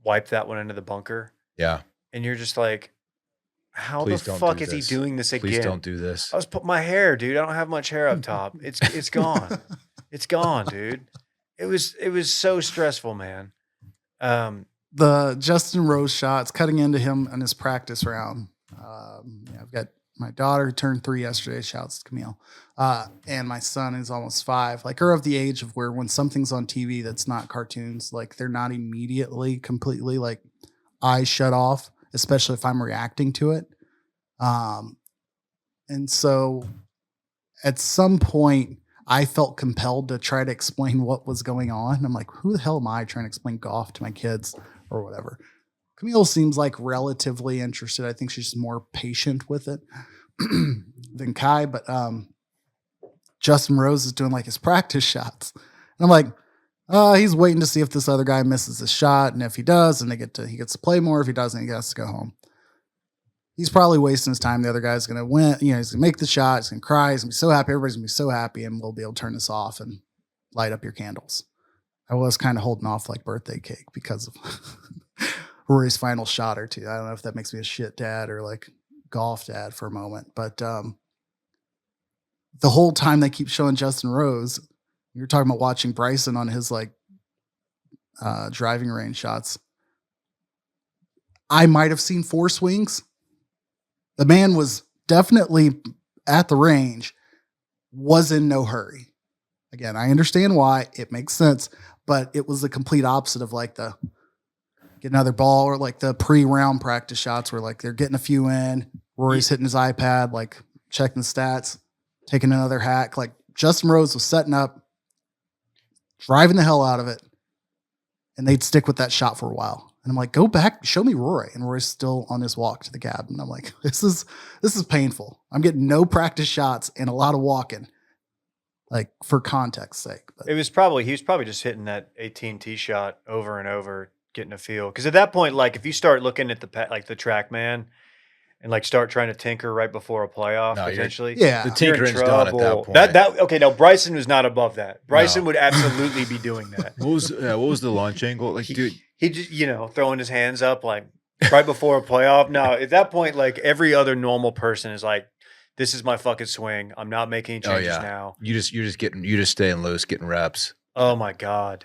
[SPEAKER 1] wiped that one into the bunker.
[SPEAKER 2] Yeah.
[SPEAKER 1] And you're just like, how
[SPEAKER 2] Please
[SPEAKER 1] the
[SPEAKER 2] don't
[SPEAKER 1] fuck
[SPEAKER 2] do
[SPEAKER 1] is he
[SPEAKER 2] this.
[SPEAKER 1] doing this again?
[SPEAKER 2] Please don't do this.
[SPEAKER 1] I was putting my hair, dude. I don't have much hair up top. It's gone. It's gone, dude. It was so stressful, man.
[SPEAKER 4] The Justin Rose shots cutting into him in his practice round. I've got my daughter who turned 3 yesterday. Shouts to Camille. And my son is almost 5. Like, are of the age of where when something's on TV that's not cartoons, like they're not immediately completely like eyes shut off, especially if I'm reacting to it. And so at some point I felt compelled to try to explain what was going on. I'm like, who the hell am I trying to explain golf to my kids or whatever? Camille seems like relatively interested. I think she's just more patient with it than Kai, but Justin Rose is doing like his practice shots. And I'm like, he's waiting to see if this other guy misses a shot. And if he does, then he gets to play more. If he doesn't, he has to go home. He's probably wasting his time. The other guy's going to win. He's going to make the shot. He's going to cry. He's going to be so happy. Everybody's going to be so happy. And we'll be able to turn this off and light up your candles. I was kind of holding off like birthday cake because of Rory's final shot or two. I don't know if that makes me a shit dad or like golf dad for a moment. But the whole time they keep showing Justin Rose, you're talking about watching Bryson on his like driving range shots. I might have seen 4 swings. The man was definitely at the range, was in no hurry. Again, I understand why. It makes sense. But it was the complete opposite of like the get another ball or like the pre-round practice shots where like they're getting a few in. Rory's hitting his iPad, like checking the stats, taking another hack. Like Justin Rose was setting up, driving the hell out of it, and they'd stick with that shot for a while. And I'm like, go back, show me Rory. And Rory's still on his walk to the cab. And I'm like, this is painful. I'm getting no practice shots and a lot of walking, like for context's sake. But
[SPEAKER 1] he was probably just hitting that 18 tee shot over and over, getting a feel. Because at that point, like if you start looking at the TrackMan and like start trying to tinker right before a playoff, potentially,
[SPEAKER 4] yeah,
[SPEAKER 2] the tinkering's done at that point.
[SPEAKER 1] That okay? No, Bryson was not above that. Bryson would absolutely be doing that.
[SPEAKER 2] What was the launch angle? Like, dude,
[SPEAKER 1] he just throwing his hands up like right before a playoff. No, at that point, like every other normal person is like, this is my fucking swing. I'm not making changes now.
[SPEAKER 2] You're just staying loose, getting reps.
[SPEAKER 1] Oh my God.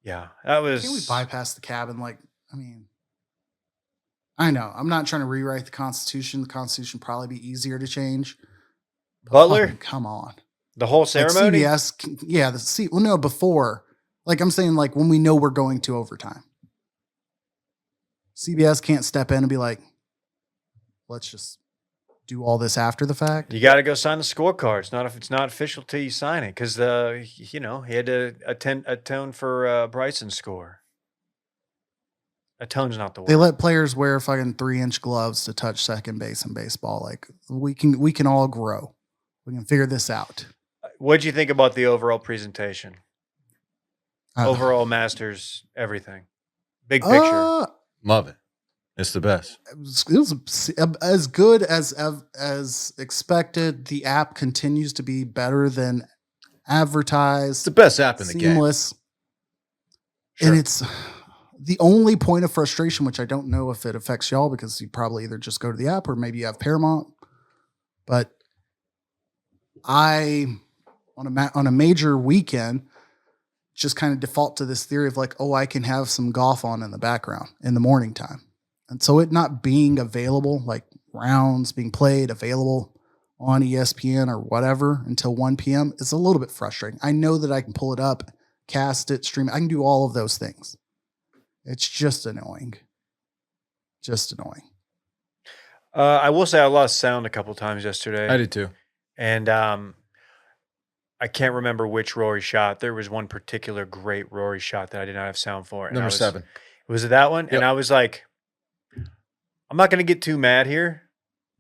[SPEAKER 1] Yeah, that was.
[SPEAKER 4] Can we bypass the cabin? Like, I mean, I know I'm not trying to rewrite the Constitution. The Constitution would probably be easier to change.
[SPEAKER 1] Butler,
[SPEAKER 4] come on.
[SPEAKER 1] The whole ceremony.
[SPEAKER 4] Like CBS, yeah. Well, no, before. Like I'm saying, like when we know we're going to overtime, CBS can't step in and be like, let's just do all this after the fact.
[SPEAKER 1] You got to go sign the scorecard. It's not official till you sign it because he had to atone for Bryson's score. Atone's not the word.
[SPEAKER 4] They let players wear fucking 3-inch gloves to touch second base in baseball. Like we can all grow. We can figure this out.
[SPEAKER 1] What'd you think about the overall presentation? Overall Masters, everything. Big picture.
[SPEAKER 2] Love it. It's the best.
[SPEAKER 4] It was as good as expected. The app continues to be better than advertised.
[SPEAKER 2] It's the best app in the game.
[SPEAKER 4] Seamless.
[SPEAKER 2] Sure.
[SPEAKER 4] And it's the only point of frustration, which I don't know if it affects y'all because you probably either just go to the app or maybe you have Paramount. But I, on a major weekend, just kind of default to this theory of like, oh, I can have some golf on in the background in the morning time. And so it not being available, like rounds being played, available on ESPN or whatever until 1 p.m. is a little bit frustrating. I know that I can pull it up, cast it, stream it. I can do all of those things. It's just annoying. Just annoying.
[SPEAKER 1] I will say I lost sound a couple times yesterday.
[SPEAKER 2] I did too.
[SPEAKER 1] And I I can't remember which Rory shot. There was one particular great Rory shot that I did not have sound for. And
[SPEAKER 2] Number
[SPEAKER 1] I was,
[SPEAKER 2] 7.
[SPEAKER 1] Was it that one?
[SPEAKER 2] Yep.
[SPEAKER 1] And I was like, I'm not going to get too mad here,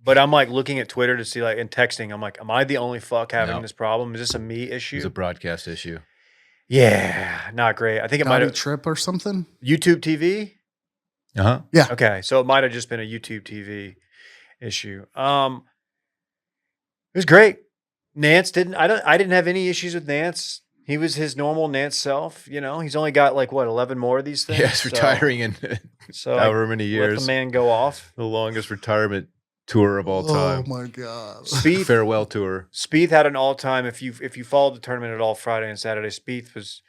[SPEAKER 1] but I'm like looking at Twitter to see, like, and texting. I'm like, am I the only fuck having
[SPEAKER 2] No.
[SPEAKER 1] this problem? Is this a me
[SPEAKER 2] It
[SPEAKER 1] issue?
[SPEAKER 2] was a broadcast issue.
[SPEAKER 1] Yeah, not great. I think it might
[SPEAKER 4] Gotti
[SPEAKER 1] have
[SPEAKER 4] trip or something.
[SPEAKER 1] YouTube TV.
[SPEAKER 2] Uh-huh.
[SPEAKER 4] Yeah.
[SPEAKER 1] Okay, so it might have just been a YouTube TV issue. It was great. Nance didn't. I didn't have any issues with Nance. He was his normal Nance self. You know, he's only got like what 11 more of these things.
[SPEAKER 2] Yes, retiring in
[SPEAKER 1] So
[SPEAKER 2] however many
[SPEAKER 1] let
[SPEAKER 2] years.
[SPEAKER 1] the man go off.
[SPEAKER 2] The longest retirement tour of all time.
[SPEAKER 4] Oh my god.
[SPEAKER 1] Spieth
[SPEAKER 2] Farewell tour.
[SPEAKER 1] Spieth had an all time. If you followed the tournament at all Friday and Saturday, Spieth was.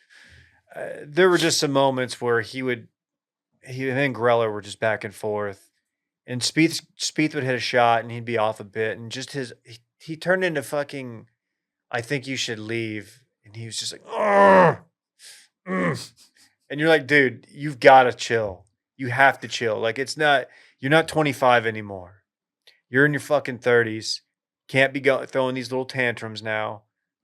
[SPEAKER 1] There were just some moments where he and Greller were just back and forth, and Spieth would hit a shot and he'd be off a bit, and just he turned into fucking. I think you should leave, and he was just like, "Ugh, mm." And you're like, dude, you've got to chill. You have to chill. Like you're not 25 anymore. You're in your fucking 30s. Can't be throwing these little tantrums now.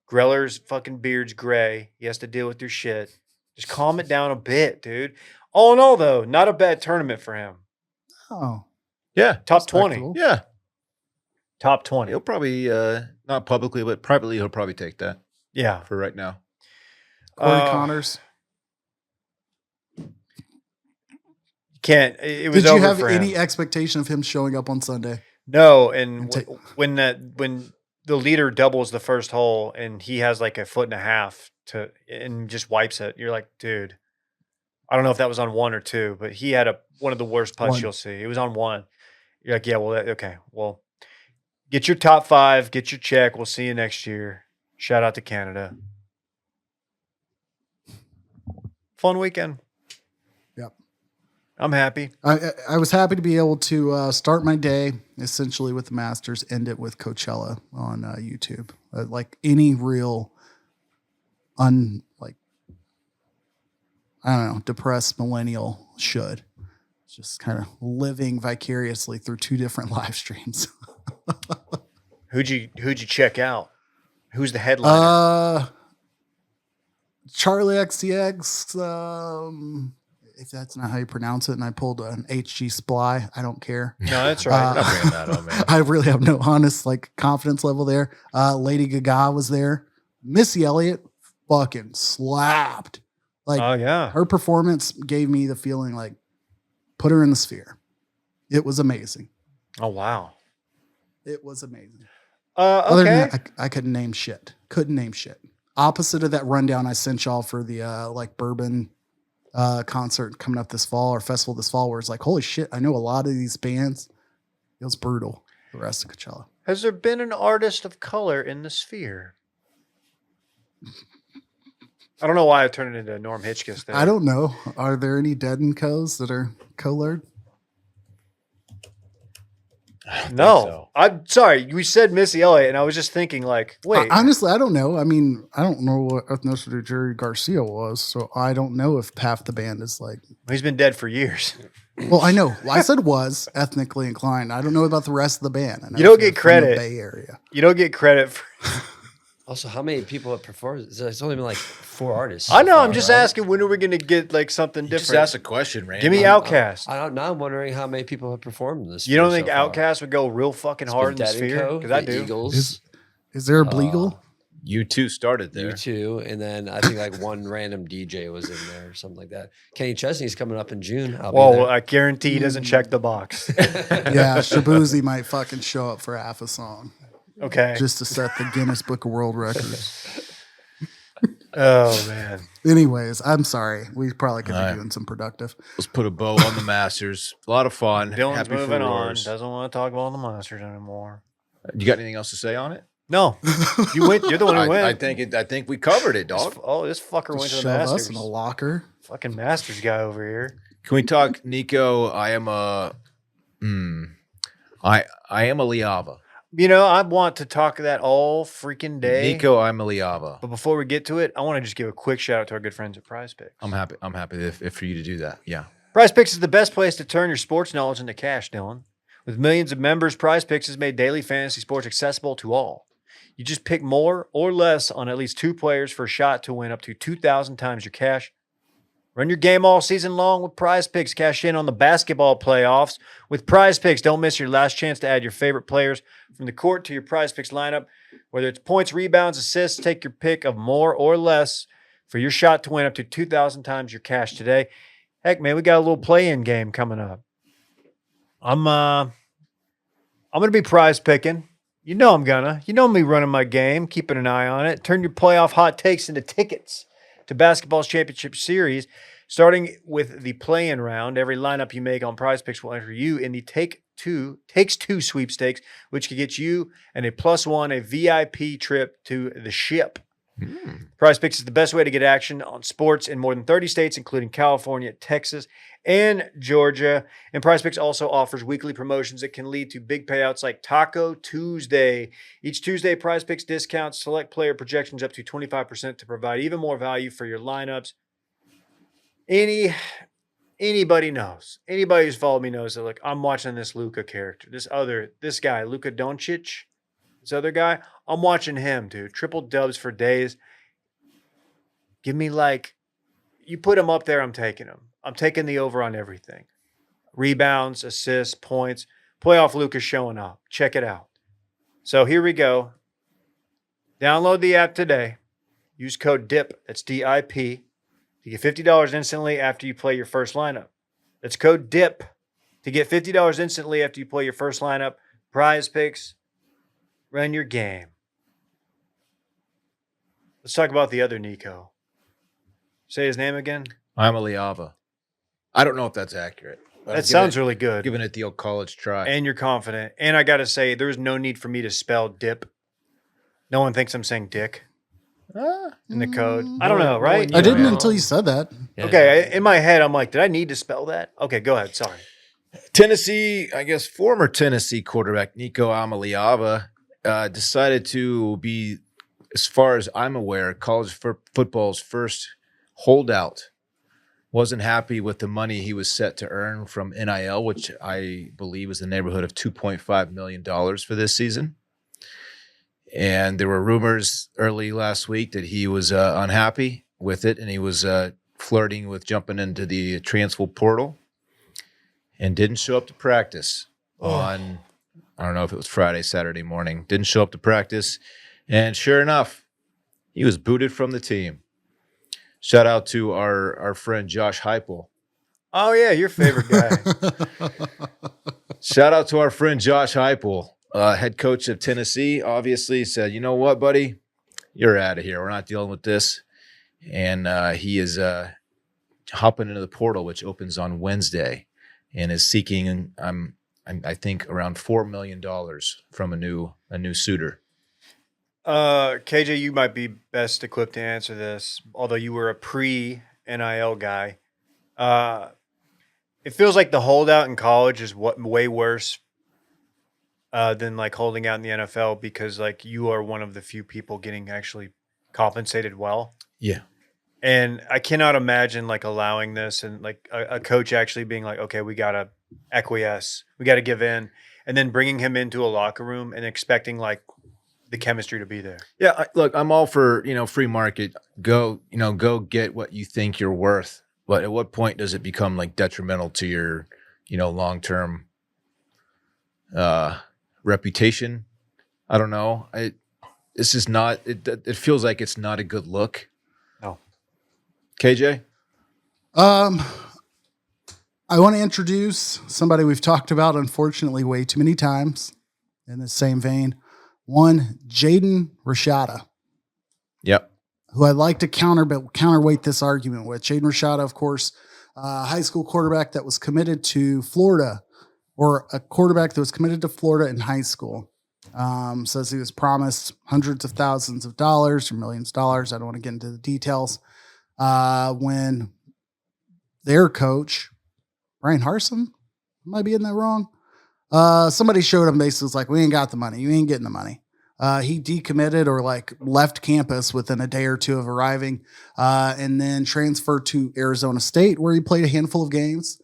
[SPEAKER 1] Greller's fucking beard's gray. He has to deal with your shit. Just calm it down a bit, dude. All in all, though, not a bad tournament for him.
[SPEAKER 4] Oh,
[SPEAKER 2] Yeah.
[SPEAKER 1] Top 20.
[SPEAKER 4] respectable.
[SPEAKER 2] Yeah.
[SPEAKER 1] Top 20.
[SPEAKER 2] He'll probably, not publicly, but privately, he'll probably take that
[SPEAKER 1] Yeah.
[SPEAKER 2] for right now.
[SPEAKER 4] Corey Connors.
[SPEAKER 1] Can't. It was
[SPEAKER 4] Did you
[SPEAKER 1] over
[SPEAKER 4] have
[SPEAKER 1] for him.
[SPEAKER 4] any expectation of him showing up on Sunday?
[SPEAKER 1] No, and
[SPEAKER 4] And
[SPEAKER 1] when the leader doubles the first hole and he has like a foot and a half and just wipes it, you're like, dude, I don't know if that was on 1 or 2, but he had one of the worst putts
[SPEAKER 4] 1.
[SPEAKER 1] you'll see. It was on 1. You're like, yeah, well, okay, well, get your top 5, get your check. We'll see you next year. Shout out to Canada. Fun weekend.
[SPEAKER 4] Yep.
[SPEAKER 1] I'm happy.
[SPEAKER 4] I was happy to be able to start my day essentially with the Masters, end it with Coachella on YouTube. Like any real I don't know, depressed millennial should. Just kind of living vicariously through 2 different live streams.
[SPEAKER 1] Who'd you check out? Who's the headliner?
[SPEAKER 4] Charlie XCX, if that's not how you pronounce it, and I pulled an HG Sply, I don't care.
[SPEAKER 1] No, that's right.
[SPEAKER 2] Not bringing that on, man.
[SPEAKER 4] I really have no honest confidence level there. Lady Gaga was there. Missy Elliott fucking slapped.
[SPEAKER 1] Oh yeah.
[SPEAKER 4] Her performance gave me the feeling like put her in the sphere. It was amazing.
[SPEAKER 1] Oh wow.
[SPEAKER 4] It was amazing.
[SPEAKER 1] Okay.
[SPEAKER 4] Other than that, I couldn't name shit. Couldn't name shit. Opposite of that rundown I sent y'all for the bourbon concert coming up this fall or festival this fall, where it's like, holy shit, I know a lot of these bands. It was brutal. The rest of Coachella.
[SPEAKER 1] Has there been an artist of color in the sphere? I don't know why I turned it into Norm Hitchkiss there.
[SPEAKER 4] I don't know. Are there any Dead and Co's that are colored?
[SPEAKER 1] No.
[SPEAKER 2] so.
[SPEAKER 1] I'm sorry. You said Missy Elliott, and I was just thinking, like, wait.
[SPEAKER 4] Honestly, I don't know. I mean, I don't know what ethnicity Jerry Garcia was, so I don't know if half the band is like.
[SPEAKER 1] He's been dead for years.
[SPEAKER 4] Well, I know. I said was ethnically inclined. I don't know about the rest of the band. I know
[SPEAKER 1] You don't
[SPEAKER 4] if they're
[SPEAKER 1] get
[SPEAKER 4] from the
[SPEAKER 1] credit.
[SPEAKER 4] Bay Area.
[SPEAKER 1] You don't get credit for.
[SPEAKER 3] Also, how many people have performed? It's only been like 4 artists.
[SPEAKER 1] I know.
[SPEAKER 3] so
[SPEAKER 1] I'm
[SPEAKER 3] far,
[SPEAKER 1] just
[SPEAKER 3] right?
[SPEAKER 1] asking when are we going to get like something
[SPEAKER 2] You just
[SPEAKER 1] different?
[SPEAKER 2] asked a question, Randy.
[SPEAKER 1] Give me Outcast.
[SPEAKER 3] Now I'm wondering how many people have performed in this.
[SPEAKER 1] You don't
[SPEAKER 3] sphere
[SPEAKER 1] think
[SPEAKER 3] so far.
[SPEAKER 1] Outcast would go real fucking
[SPEAKER 3] It's
[SPEAKER 1] hard in
[SPEAKER 3] been
[SPEAKER 1] the
[SPEAKER 3] Dead and
[SPEAKER 1] sphere?
[SPEAKER 3] Co,
[SPEAKER 1] Because I
[SPEAKER 3] the
[SPEAKER 1] do.
[SPEAKER 3] Eagles,
[SPEAKER 4] Is there a Bleagle?
[SPEAKER 2] You two started there.
[SPEAKER 3] U2, and then I think like one random DJ was in there or something like that. Kenny Chesney's coming up in June. I'll be
[SPEAKER 1] Whoa,
[SPEAKER 3] there.
[SPEAKER 1] I guarantee he doesn't check the box.
[SPEAKER 4] Yeah, Shabuzi might fucking show up for half a song
[SPEAKER 1] Okay.
[SPEAKER 4] just to set the Guinness Book of World Records.
[SPEAKER 1] Oh man.
[SPEAKER 4] Anyways, I'm sorry. We probably could
[SPEAKER 2] All
[SPEAKER 4] be
[SPEAKER 2] right.
[SPEAKER 4] doing some productive.
[SPEAKER 2] Let's put a bow on the Masters. A lot of fun.
[SPEAKER 1] Dylan's
[SPEAKER 2] Happy for
[SPEAKER 1] moving on.
[SPEAKER 2] Roars.
[SPEAKER 1] Doesn't want to talk about the Monsters anymore.
[SPEAKER 2] You got anything else to say on it?
[SPEAKER 1] No, you went. You're the one who went.
[SPEAKER 2] I think we covered it, dog.
[SPEAKER 1] This fucker went to the
[SPEAKER 4] Shove us
[SPEAKER 1] Masters.
[SPEAKER 4] in a locker.
[SPEAKER 1] Fucking Masters guy over here.
[SPEAKER 2] Can we talk Nico? Iamaleava.
[SPEAKER 1] You know, I want to talk that all freaking day.
[SPEAKER 2] Nico Iamaleava.
[SPEAKER 1] But before we get to it, I want to just give a quick shout out to our good friends at Prize Picks.
[SPEAKER 2] I'm happy if for you to do that. Yeah.
[SPEAKER 1] Prize Picks is the best place to turn your sports knowledge into cash, Dylan. With millions of members, Prize Picks has made daily fantasy sports accessible to all. You just pick more or less on at least 2 players for a shot to win up to 2,000 times your cash. Run your game all season long with Prize Picks. Cash in on the basketball playoffs with Prize Picks. Don't miss your last chance to add your favorite players from the court to your Prize Picks lineup. Whether it's points, rebounds, assists, take your pick of more or less for your shot to win up to 2,000 times your cash today. Heck, man, we got a little play-in game coming up. I'm gonna be prize picking. You know I'm gonna. You know me running my game, keeping an eye on it. Turn your playoff hot takes into tickets to basketball's championship series. Starting with the play-in round, every lineup you make on Prize Picks will enter you in the Takes Two sweepstakes, which could get you and a +1 a VIP trip to the Ship. Prize Picks is the best way to get action on sports in more than 30 states, including California, Texas, and Georgia. And Prize Picks also offers weekly promotions that can lead to big payouts like Taco Tuesday. Each Tuesday, Prize Picks discounts select player projections up to 25% to provide even more value for your lineups. Anybody knows. Anybody who's followed me knows that, like, I'm watching this Luka character. This guy, Luka Doncic, this other guy, I'm watching him, dude. Triple dubs for days. Give me, like, you put him up there, I'm taking him. I'm taking the over on everything. Rebounds, assists, points. Playoff Luka showing up. Check it out. So here we go. Download the app today. Use code DIP. That's DIP. To get $50 instantly after you play your first lineup. That's code DIP to get $50 instantly after you play your first lineup. Prize Picks. Run your game. Let's talk about the other Nico. Say his name again.
[SPEAKER 2] Iamaleava. I don't know if that's accurate.
[SPEAKER 1] That sounds really good.
[SPEAKER 2] Giving it the old college try.
[SPEAKER 1] And you're confident. And I got to say, there's no need for me to spell dip. No one thinks I'm saying dick in the code. I don't know, right?
[SPEAKER 4] I didn't until you said that.
[SPEAKER 3] Yeah.
[SPEAKER 1] Okay, in my head, I'm like, did I need to spell that? Okay, go ahead. Sorry.
[SPEAKER 2] Tennessee, I guess former Tennessee quarterback Nico Iamaleava decided to be, as far as I'm aware, college football's first holdout. Wasn't happy with the money he was set to earn from NIL, which I believe was in the neighborhood of $2.5 million for this season. And there were rumors early last week that he was unhappy with it, and he was flirting with jumping into the transfer portal and didn't show up to practice on, I don't know if it was Friday, Saturday morning. Didn't show up to practice. And sure enough, he was booted from the team. Shout out to our friend Josh Heupel.
[SPEAKER 1] Oh, yeah, your favorite guy.
[SPEAKER 2] Shout out to our friend Josh Heupel, head coach of Tennessee. Obviously said, you know what, buddy? You're out of here. We're not dealing with this. And he is hopping into the portal, which opens on Wednesday, and is seeking, I think, around $4 million from a new suitor.
[SPEAKER 1] KJ, you might be best equipped to answer this, although you were a pre-NIL guy. It feels like the holdout in college is way worse than like holding out in the NFL, because like you are one of the few people getting actually compensated well.
[SPEAKER 2] Yeah.
[SPEAKER 1] And I cannot imagine like allowing this and like a coach actually being like, okay, we got to acquiesce, we got to give in, and then bringing him into a locker room and expecting like the chemistry to be there. Yeah,
[SPEAKER 2] look, I'm all for, free market. Go get what you think you're worth. But at what point does it become like detrimental to your, long-term reputation? I don't know. It's just not. It feels like it's not a good look.
[SPEAKER 1] No.
[SPEAKER 2] KJ?
[SPEAKER 4] I want to introduce somebody we've talked about, unfortunately, way too many times in the same vein. One, Jaden Rashada.
[SPEAKER 2] Yep.
[SPEAKER 4] Who I'd like to counterweight this argument with. Jaden Rashada, of course, high school quarterback that was committed to Florida, or a quarterback that was committed to Florida in high school. Says he was promised hundreds of thousands of dollars or millions of dollars. I don't want to get into the details. When their coach, Brian Harsin, am I being that wrong? Somebody showed him basically was like, we ain't got the money. You ain't getting the money. He decommitted or like left campus within a day or two of arriving, and then transferred to Arizona State, where he played a handful of games.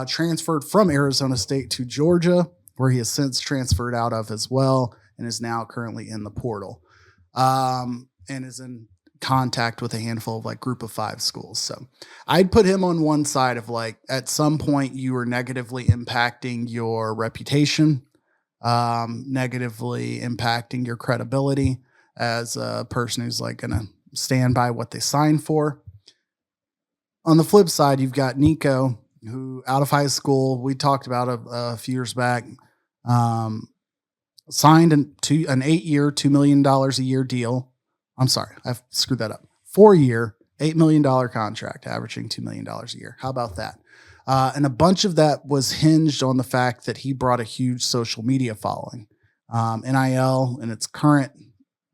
[SPEAKER 4] Transferred from Arizona State to Georgia, where he has since transferred out of as well, and is now currently in the portal, and is in contact with a handful of like group of 5 schools. So I'd put him on one side of like, at some point you were negatively impacting your reputation, negatively impacting your credibility as a person who's like going to stand by what they signed for. On the flip side, you've got Nico, who out of high school, we talked about a few years back, signed an 8-year, $2 million a year deal. I'm sorry, I've screwed that up. 4-year, $8 million contract, averaging $2 million a year. How about that? And a bunch of that was hinged on the fact that he brought a huge social media following. NIL in its current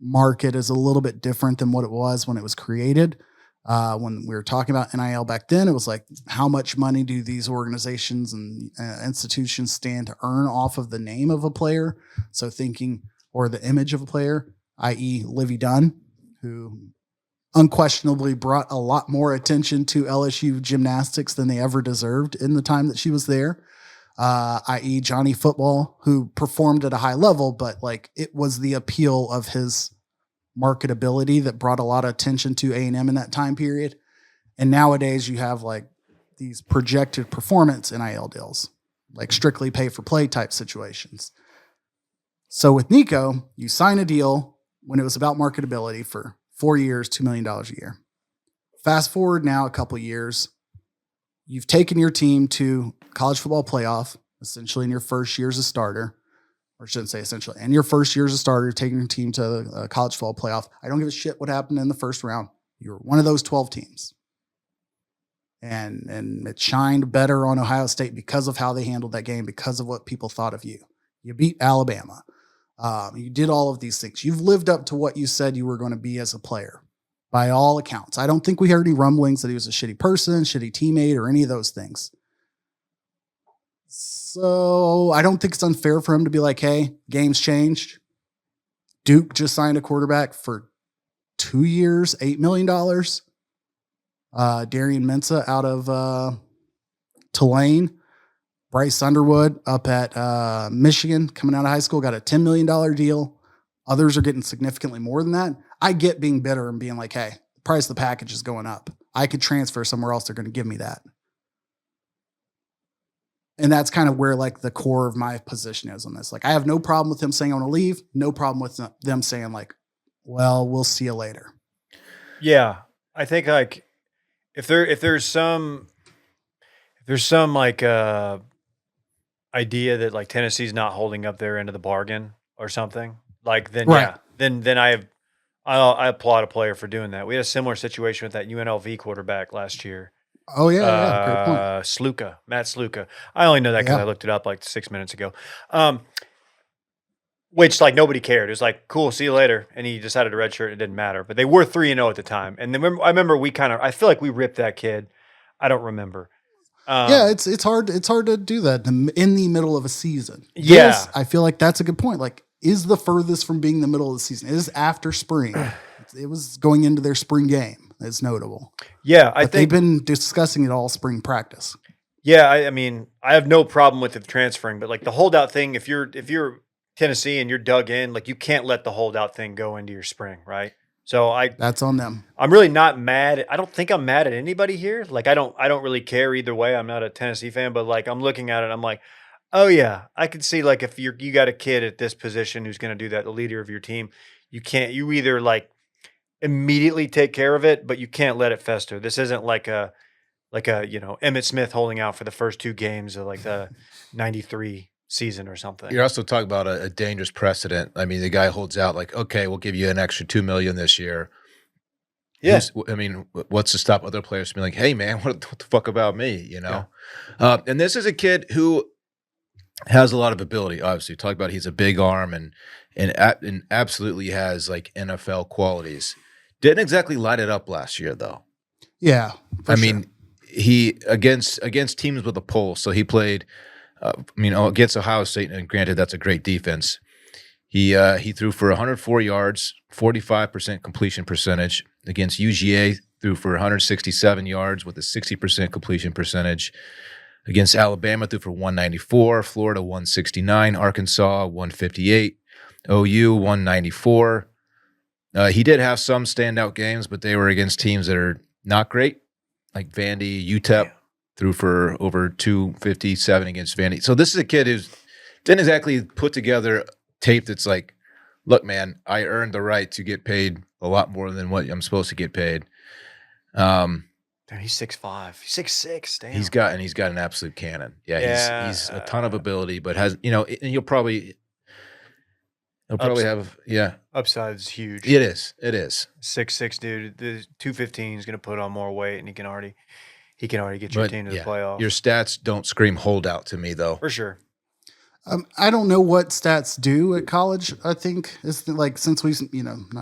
[SPEAKER 4] market is a little bit different than what it was when it was created. When we were talking about NIL back then, it was like, how much money do these organizations and institutions stand to earn off of the name of a player? So thinking, or the image of a player, i.e. Livy Dunn, who unquestionably brought a lot more attention to LSU gymnastics than they ever deserved in the time that she was there. I.e. Johnny Football, who performed at a high level, but like it was the appeal of his marketability that brought a lot of attention to A&M in that time period. And nowadays you have like these projected performance NIL deals, like strictly pay for play type situations. So with Nico, you sign a deal when it was about marketability for 4 years, $2 million a year. Fast forward now a couple years, you've taken your team to college football playoff, essentially in your first year as a starter, or I shouldn't say essentially, and your first year as a starter, taking your team to the college football playoff. I don't give a shit what happened in the first round. You were one of those 12 teams. And it shined better on Ohio State because of how they handled that game, because of what people thought of you. You beat Alabama. You did all of these things. You've lived up to what you said you were going to be as a player, by all accounts. I don't think we heard any rumblings that he was a shitty person, shitty teammate, or any of those things. So I don't think it's unfair for him to be like, hey, game's changed. Duke just signed a quarterback for 2 years, $8 million. Darian Mensah out of Tulane. Bryce Underwood up at Michigan, coming out of high school, got a $10 million deal. Others are getting significantly more than that. I get being bitter and being like, hey, the price of the package is going up. I could transfer somewhere else. They're going to give me that. And that's kind of where like the core of my position is on this. Like, I have no problem with them saying I want to leave. No problem with them saying like, well, we'll see you later.
[SPEAKER 1] Yeah. I think like if there's some like idea that like Tennessee's not holding up their end of the bargain or something, like then
[SPEAKER 4] Right.
[SPEAKER 1] yeah, then I applaud a player for doing that. We had a similar situation with that UNLV quarterback last year.
[SPEAKER 4] Oh yeah, great point.
[SPEAKER 1] Matt Sluka. I only know that because
[SPEAKER 4] Yeah.
[SPEAKER 1] I looked it up like 6 minutes ago. Which like nobody cared. It was like, cool, see you later. And he decided to redshirt. It didn't matter. But they were 3-0 at the time. And then I remember I feel like we ripped that kid. I don't remember.
[SPEAKER 4] Yeah, it's hard to do that in the middle of a season.
[SPEAKER 1] Yeah.
[SPEAKER 4] This, I feel like that's a good point. Like, is the furthest from being the middle of the season. It is after spring. It was going into their spring game. It's notable.
[SPEAKER 1] Yeah, I
[SPEAKER 4] But
[SPEAKER 1] think
[SPEAKER 4] they've been discussing it all spring practice.
[SPEAKER 1] Yeah, I mean, I have no problem with it transferring, but like the holdout thing, if you're Tennessee and you're dug in, like you can't let the holdout thing go into your spring, right? So
[SPEAKER 4] That's on them.
[SPEAKER 1] I'm really not mad. I don't think I'm mad at anybody here. Like I don't really care either way. I'm not a Tennessee fan, but like I'm looking at it, I'm like, oh yeah, I could see like if you got a kid at this position who's going to do that, the leader of your team, you either like immediately take care of it, but you can't let it fester. This isn't like a Emmitt Smith holding out for the first 2 games of like the 93 season or something.
[SPEAKER 2] You're also talking about a dangerous precedent. I mean, the guy holds out like, okay, we'll give you an extra $2 million this year.
[SPEAKER 1] Yeah.
[SPEAKER 2] I mean, what's to stop other players from being like, hey man, what the fuck about me? You know? Yeah. And this is a kid who has a lot of ability. Obviously, talk about he's a big arm and absolutely has like NFL qualities. Didn't exactly light it up last year though.
[SPEAKER 4] Yeah.
[SPEAKER 2] I mean, he against teams with a pulse. So he played, against Ohio State, and granted that's a great defense. He threw for 104 yards, 45% completion percentage. Against UGA, threw for 167 yards with a 60% completion percentage. Against Alabama, threw for 194, Florida 169, Arkansas 158, OU 194. He did have some standout games, but they were against teams that are not great, like Vandy, UTEP. Threw for over 257 against Vandy. So this is a kid who's didn't exactly put together tape that's like, look, man, I earned the right to get paid a lot more than what I'm supposed to get paid.
[SPEAKER 1] Damn, he's 6'5", 6'6". Damn,
[SPEAKER 2] He's got an absolute cannon. Yeah, he's a ton of ability, but has and he'll probably have
[SPEAKER 1] upside is huge.
[SPEAKER 2] It is
[SPEAKER 1] 6'6", dude. The 215 is going to put on more weight, and he can already get your team to the playoff.
[SPEAKER 2] Your stats don't scream holdout to me, though.
[SPEAKER 1] For sure.
[SPEAKER 4] I don't know what stats do at college. I think it's like, since we,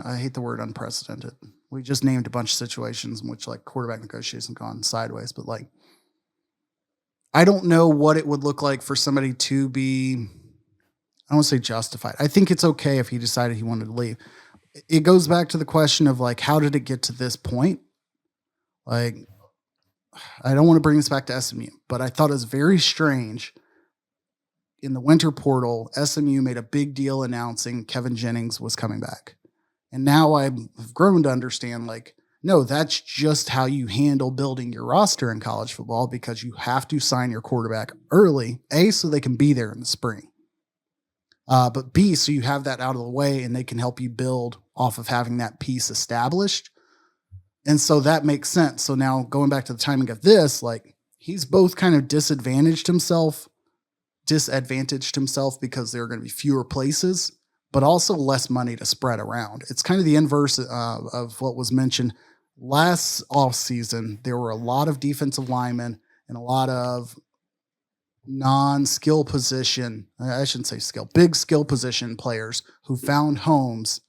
[SPEAKER 4] I hate the word unprecedented. We just named a bunch of situations in which like quarterback negotiations have gone sideways, but like, I don't know what it would look like for somebody to be, I don't want to say justified. I think it's okay if he decided he wanted to leave. It goes back to the question of like, how did it get to this point? Like, I don't want to bring this back to SMU, but I thought it was very strange. In the winter portal, SMU made a big deal announcing Kevin Jennings was coming back. And now I've grown to understand, like, no, that's just how you handle building your roster in college football, because you have to sign your quarterback early, A, so they can be there in the spring. But B, so you have that out of the way and they can help you build off of having that piece established. And so that makes sense. So now going back to the timing of this, like, he's both kind of disadvantaged himself because there are going to be fewer places, but also less money to spread around. It's kind of the inverse of what was mentioned last offseason. There were a lot of defensive linemen and a lot of non-skill position, I shouldn't say skill, big skill position players who found homes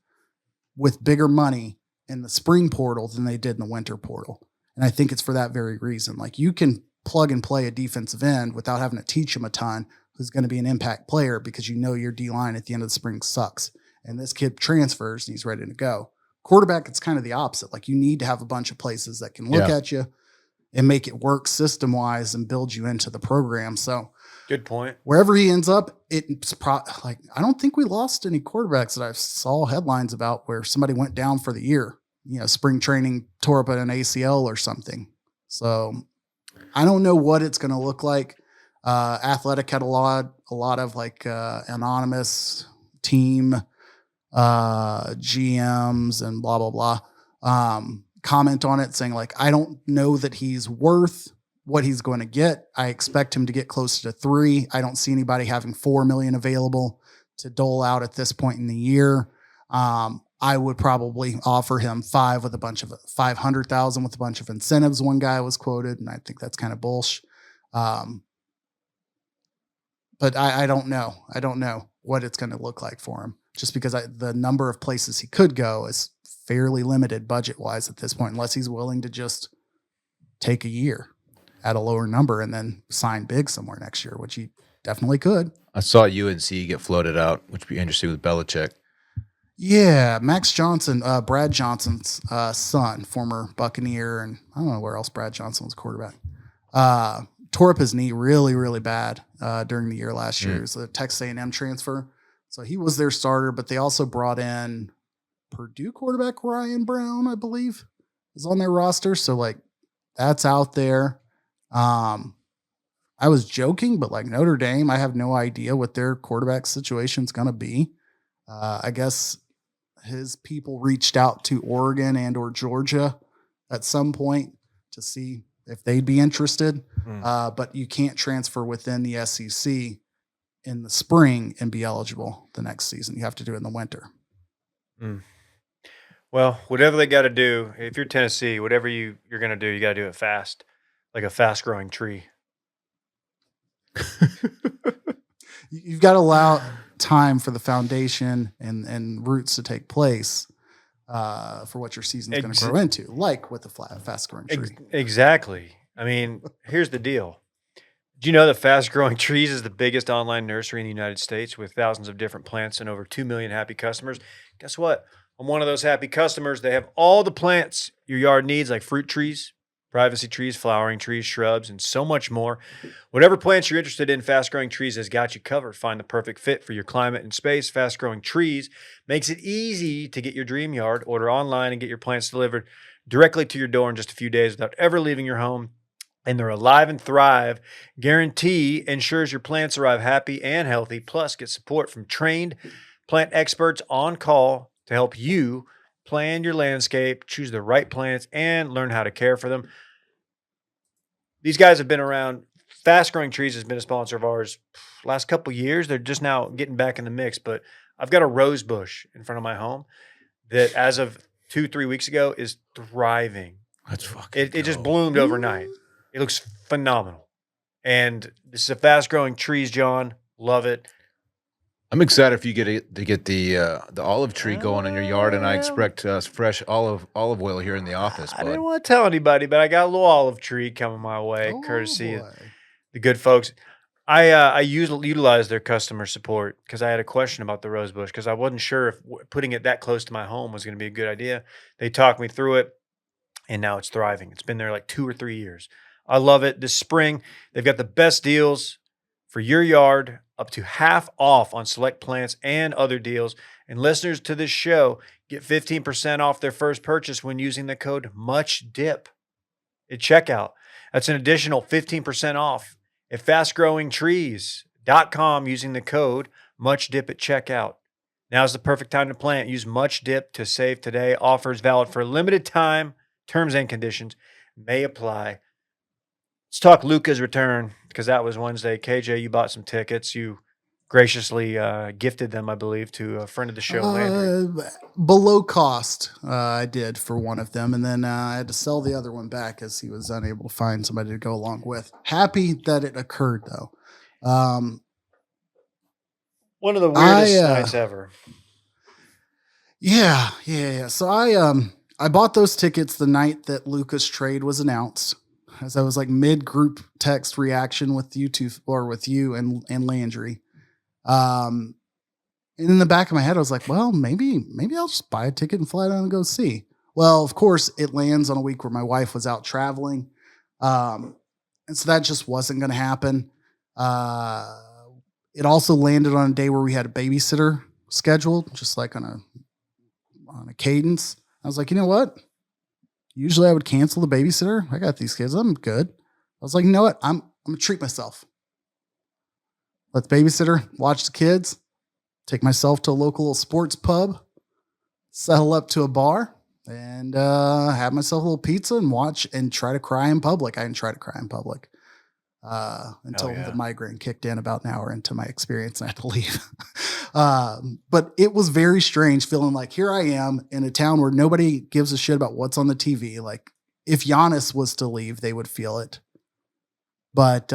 [SPEAKER 4] with bigger money in the spring portal than they did in the winter portal. And I think it's for that very reason. Like, you can plug and play a defensive end without having to teach him a ton, who's going to be an impact player, because your D-line at the end of the spring sucks. And this kid transfers and he's ready to go. Quarterback, it's kind of the opposite. Like, you need to have a bunch of places that can look at you and make it work system-wise and build you into the program. So
[SPEAKER 1] good point.
[SPEAKER 4] Wherever he ends up, it's like, I don't think we lost any quarterbacks that I saw headlines about where somebody went down for the year, spring training, tore up an ACL or something. So I don't know what it's going to look like. Athletic had a lot of like anonymous team GMs and blah, blah, blah. Comment on it saying like, I don't know that he's worth what he's going to get. I expect him to get closer to 3. I don't see anybody having 4 million available to dole out at this point in the year. I would probably offer him 5 with a bunch of 500,000 with a bunch of incentives. One guy was quoted, and I think that's kind of bullshit. But I don't know. I don't know what it's going to look like for him, just because the number of places he could go is fairly limited budget-wise at this point, unless he's willing to just take a year at a lower number and then sign big somewhere next year, which he definitely could.
[SPEAKER 2] I saw UNC get floated out, which would be interesting with Belichick.
[SPEAKER 4] Yeah, Max Johnson, Brad Johnson's son, former Buccaneer, and I don't know where else Brad Johnson was quarterback, tore up his knee really, really bad during the year last year. It was a Texas A&M transfer. So he was their starter, but they also brought in Purdue quarterback Ryan Brown, I believe, is on their roster. So, like, that's out there. I was joking, but like Notre Dame, I have no idea what their quarterback situation is going to be. I guess his people reached out to Oregon and or Georgia at some point to see if they'd be interested. But you can't transfer within the SEC in the spring and be eligible the next season. You have to do it in the winter.
[SPEAKER 1] Well, whatever they got to do, if you're Tennessee, whatever you're going to do, you got to do it fast, like a fast-growing tree.
[SPEAKER 4] You've got to allow time for the foundation and roots to take place for what your season is going to grow into, like with a fast-growing tree.
[SPEAKER 1] Exactly. I mean, here's the deal. Do you know that Fast Growing Trees is the biggest online nursery in the United States with thousands of different plants and over 2 million happy customers? Guess what? I'm one of those happy customers. They have all the plants your yard needs, like fruit trees, privacy trees, flowering trees, shrubs, and so much more. Whatever plants you're interested in, Fast Growing Trees has got you covered. Find the perfect fit for your climate and space. Fast Growing Trees makes it easy to get your dream yard. Order online and get your plants delivered directly to your door in just a few days without ever leaving your home. And their Alive and Thrive guarantee ensures your plants arrive happy and healthy. Plus, get support from trained plant experts on call to help you plan your landscape, choose the right plants, and learn how to care for them. These guys have been around. Fast Growing Trees has been a sponsor of ours last couple years. They're just now getting back in the mix. But I've got a rose bush in front of my home that, as of 2-3 weeks ago, is thriving.
[SPEAKER 2] Let's fucking
[SPEAKER 1] It just bloomed overnight. It looks phenomenal. And this is a Fast Growing Trees, John. Love it.
[SPEAKER 2] I'm excited for you to get the olive tree going in your yard, and I expect fresh olive oil here in the office.
[SPEAKER 1] I didn't want to tell anybody, but I got a little olive tree coming my way, courtesy of the good folks. I utilized their customer support because I had a question about the rose bush because I wasn't sure if putting it that close to my home was going to be a good idea. They talked me through it, and now it's thriving. It's been there like 2 or 3 years. I love it. This spring, they've got the best deals for your yard, up to half off on select plants and other deals. And listeners to this show get 15% off their first purchase when using the code MUCHDIP at checkout. That's an additional 15% off at fastgrowingtrees.com using the code MUCHDIP at checkout. Now's the perfect time to plant. Use MUCHDIP to save today. Offers valid for a limited time. Terms and conditions may apply. Let's talk Luka's return because that was Wednesday. KJ, you bought some tickets. You graciously gifted them, I believe, to a friend of the show, Landry.
[SPEAKER 4] Below cost, I did for one of them, and then I had to sell the other one back as he was unable to find somebody to go along with. Happy that it occurred, though.
[SPEAKER 1] One of the weirdest nights ever.
[SPEAKER 4] Yeah. So I bought those tickets the night that Luka's trade was announced. As I was like mid-group text reaction with you two, or with you and Landry. And in the back of my head, I was like, well, maybe I'll just buy a ticket and fly down and go see. Well, of course, it lands on a week where my wife was out traveling. And so that just wasn't going to happen. It also landed on a day where we had a babysitter scheduled, just like on a cadence. I was like, you know what? Usually I would cancel the babysitter. I got these kids. I'm good. I was like, you know what? I'm going to treat myself. Let the babysitter watch the kids, take myself to a local sports pub, settle up to a bar, and have myself a little pizza and watch and try to cry in public. I didn't try to cry in public until the migraine kicked in about an hour into my experience and I had to leave. But it was very strange feeling like here I am in a town where nobody gives a shit about what's on the TV. Like if Giannis was to leave, they would feel it. But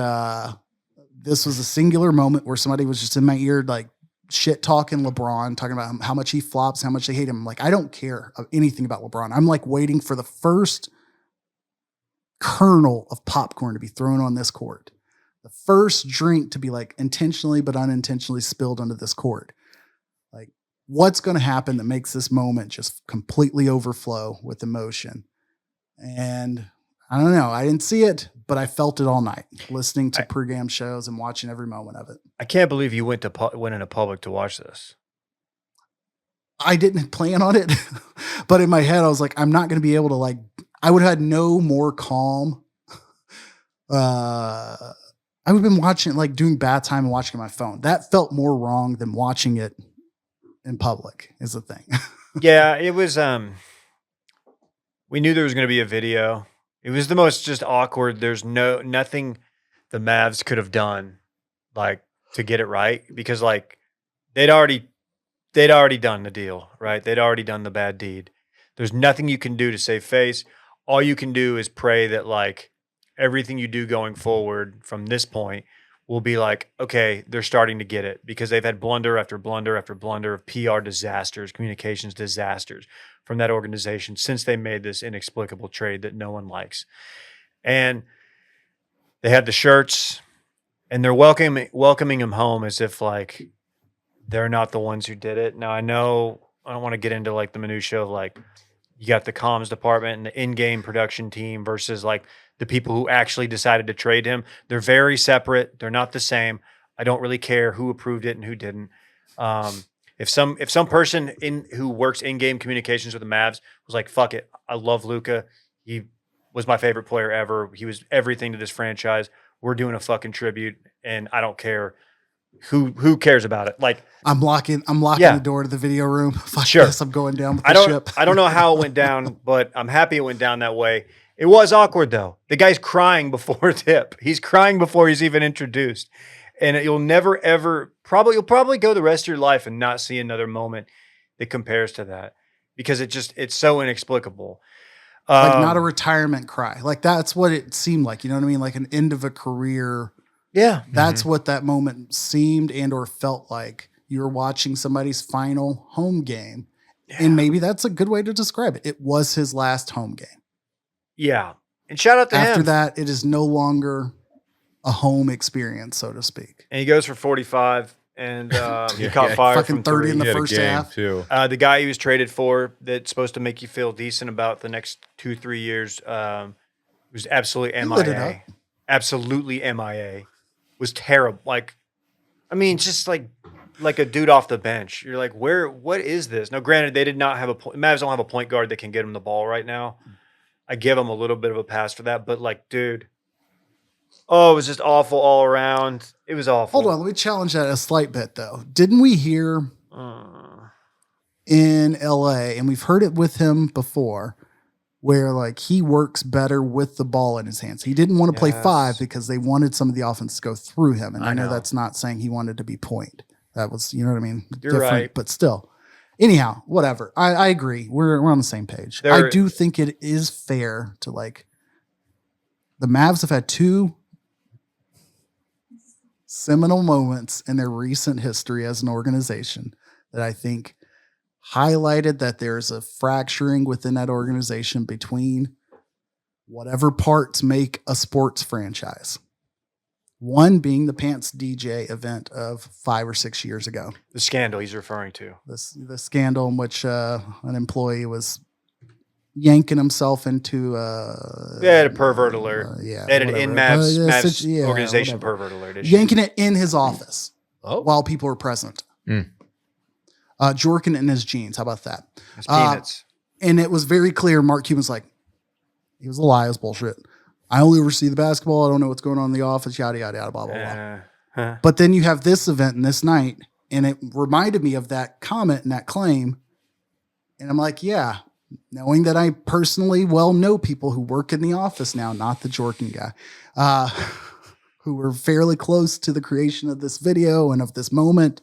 [SPEAKER 4] this was a singular moment where somebody was just in my ear, like shit talking LeBron, talking about how much he flops, how much they hate him. Like, I don't care anything about LeBron. I'm like waiting for the first kernel of popcorn to be thrown on this court. The first drink to be like intentionally but unintentionally spilled onto this court. Like, what's going to happen that makes this moment just completely overflow with emotion? And I don't know. I didn't see it, but I felt it all night, listening to pregame shows and watching every moment of it.
[SPEAKER 1] I can't believe you went into public to watch this.
[SPEAKER 4] I didn't plan on it, but in my head, I was like, I'm not going to be able to I would have had no more calm. I would have been watching it, doing bath time and watching it on my phone. That felt more wrong than watching it in public is the thing.
[SPEAKER 1] Yeah, it was, we knew there was going to be a video. It was the most just awkward. There's nothing the Mavs could have done to get it right because they'd already done the deal, right? They'd already done the bad deed. There's nothing you can do to save face. All you can do is pray that everything you do going forward from this point will be okay, they're starting to get it because they've had blunder after blunder after blunder of PR disasters, communications disasters from that organization since they made this inexplicable trade that no one likes. And they had the shirts and they're welcoming him home as if they're not the ones who did it. Now I know I don't want to get into the minutia of you got the comms department and the in-game production team versus like the people who actually decided to trade him. They're very separate. They're not the same. I don't really care who approved it and who didn't. If some person who works in-game communications with the Mavs was like, "Fuck it, I love Luka. He was my favorite player ever. He was everything to this franchise. We're doing a fucking tribute, and I don't care who cares about it." Like,
[SPEAKER 4] I'm locking
[SPEAKER 1] Yeah.
[SPEAKER 4] the door to the video room. Fuck
[SPEAKER 1] Sure.
[SPEAKER 4] this, I'm going down with
[SPEAKER 1] I
[SPEAKER 4] the
[SPEAKER 1] don't
[SPEAKER 4] ship.
[SPEAKER 1] I don't know how it went down, but I'm happy it went down that way. It was awkward though. The guy's crying before tip. He's crying before he's even introduced. And you'll never ever you'll probably go the rest of your life and not see another moment that compares to that because it's so inexplicable.
[SPEAKER 4] Like not a retirement cry. Like that's what it seemed like. You know what I mean? Like an end of a career.
[SPEAKER 1] Yeah.
[SPEAKER 4] That's what that moment seemed and or felt like. You were watching somebody's final home game.
[SPEAKER 1] Yeah.
[SPEAKER 4] And maybe that's a good way to describe it. It was his last home game.
[SPEAKER 1] Yeah. And shout out to him.
[SPEAKER 4] After that, it is no longer a home experience, so to speak.
[SPEAKER 1] And he goes for 45 and he
[SPEAKER 2] Yeah,
[SPEAKER 1] caught
[SPEAKER 2] yeah.
[SPEAKER 1] fire
[SPEAKER 4] Fucking
[SPEAKER 1] from
[SPEAKER 4] 30
[SPEAKER 1] 30
[SPEAKER 4] in the
[SPEAKER 2] He had a
[SPEAKER 4] first
[SPEAKER 2] game,
[SPEAKER 4] half.
[SPEAKER 2] too.
[SPEAKER 1] The guy he was traded for that's supposed to make you feel decent about the next 2-3 years was absolutely
[SPEAKER 4] He lit it
[SPEAKER 1] MIA. Absolutely MIA. Was terrible. Like, I mean, just like a dude off the bench. You're like, what is this? Now, granted, they did not have Mavs don't have a point guard that can get him the ball right now. I give him a little bit of a pass for that, but like, dude, it was just awful all around. It was awful.
[SPEAKER 4] Hold on, let me challenge that a slight bit though. Didn't we hear in LA, and we've heard it with him before, where like he works better with the ball in his hands. He didn't want to play
[SPEAKER 1] Yes.
[SPEAKER 4] 5 because they wanted some of the offense to go through him. And I know
[SPEAKER 1] know.
[SPEAKER 4] that's not saying he wanted to be point. That was, you know what I mean?
[SPEAKER 1] You're right.
[SPEAKER 4] But still. Anyhow, whatever. I agree. We're on the same page.
[SPEAKER 1] There-
[SPEAKER 4] I do think it is fair to like the Mavs have had 2 seminal moments in their recent history as an organization that I think highlighted that there's a fracturing within that organization between whatever parts make a sports franchise. One being the Pants DJ event of 5 or 6 years ago.
[SPEAKER 1] The scandal he's referring to.
[SPEAKER 4] The scandal in which an employee was yanking himself into
[SPEAKER 1] They had a pervert alert.
[SPEAKER 4] yeah,
[SPEAKER 1] They had an
[SPEAKER 4] whatever.
[SPEAKER 1] Mavs organization
[SPEAKER 4] whatever.
[SPEAKER 1] pervert alert issue.
[SPEAKER 4] Yanking it in his office
[SPEAKER 3] Oh,
[SPEAKER 4] while people were present.
[SPEAKER 2] Mm.
[SPEAKER 4] Jorkin in his jeans. How about that?
[SPEAKER 1] It's peanuts.
[SPEAKER 4] And it was very clear. Mark Cuban's like, he was a lie. It was bullshit. I only oversee the basketball. I don't know what's going on in the office. Yada, yada, yada, blah, blah, blah.
[SPEAKER 1] Huh.
[SPEAKER 4] But then you have this event and this night, and it reminded me of that comment and that claim. And I'm like, yeah, knowing that I personally know people who work in the office now, not the Jordan guy, who were fairly close to the creation of this video and of this moment.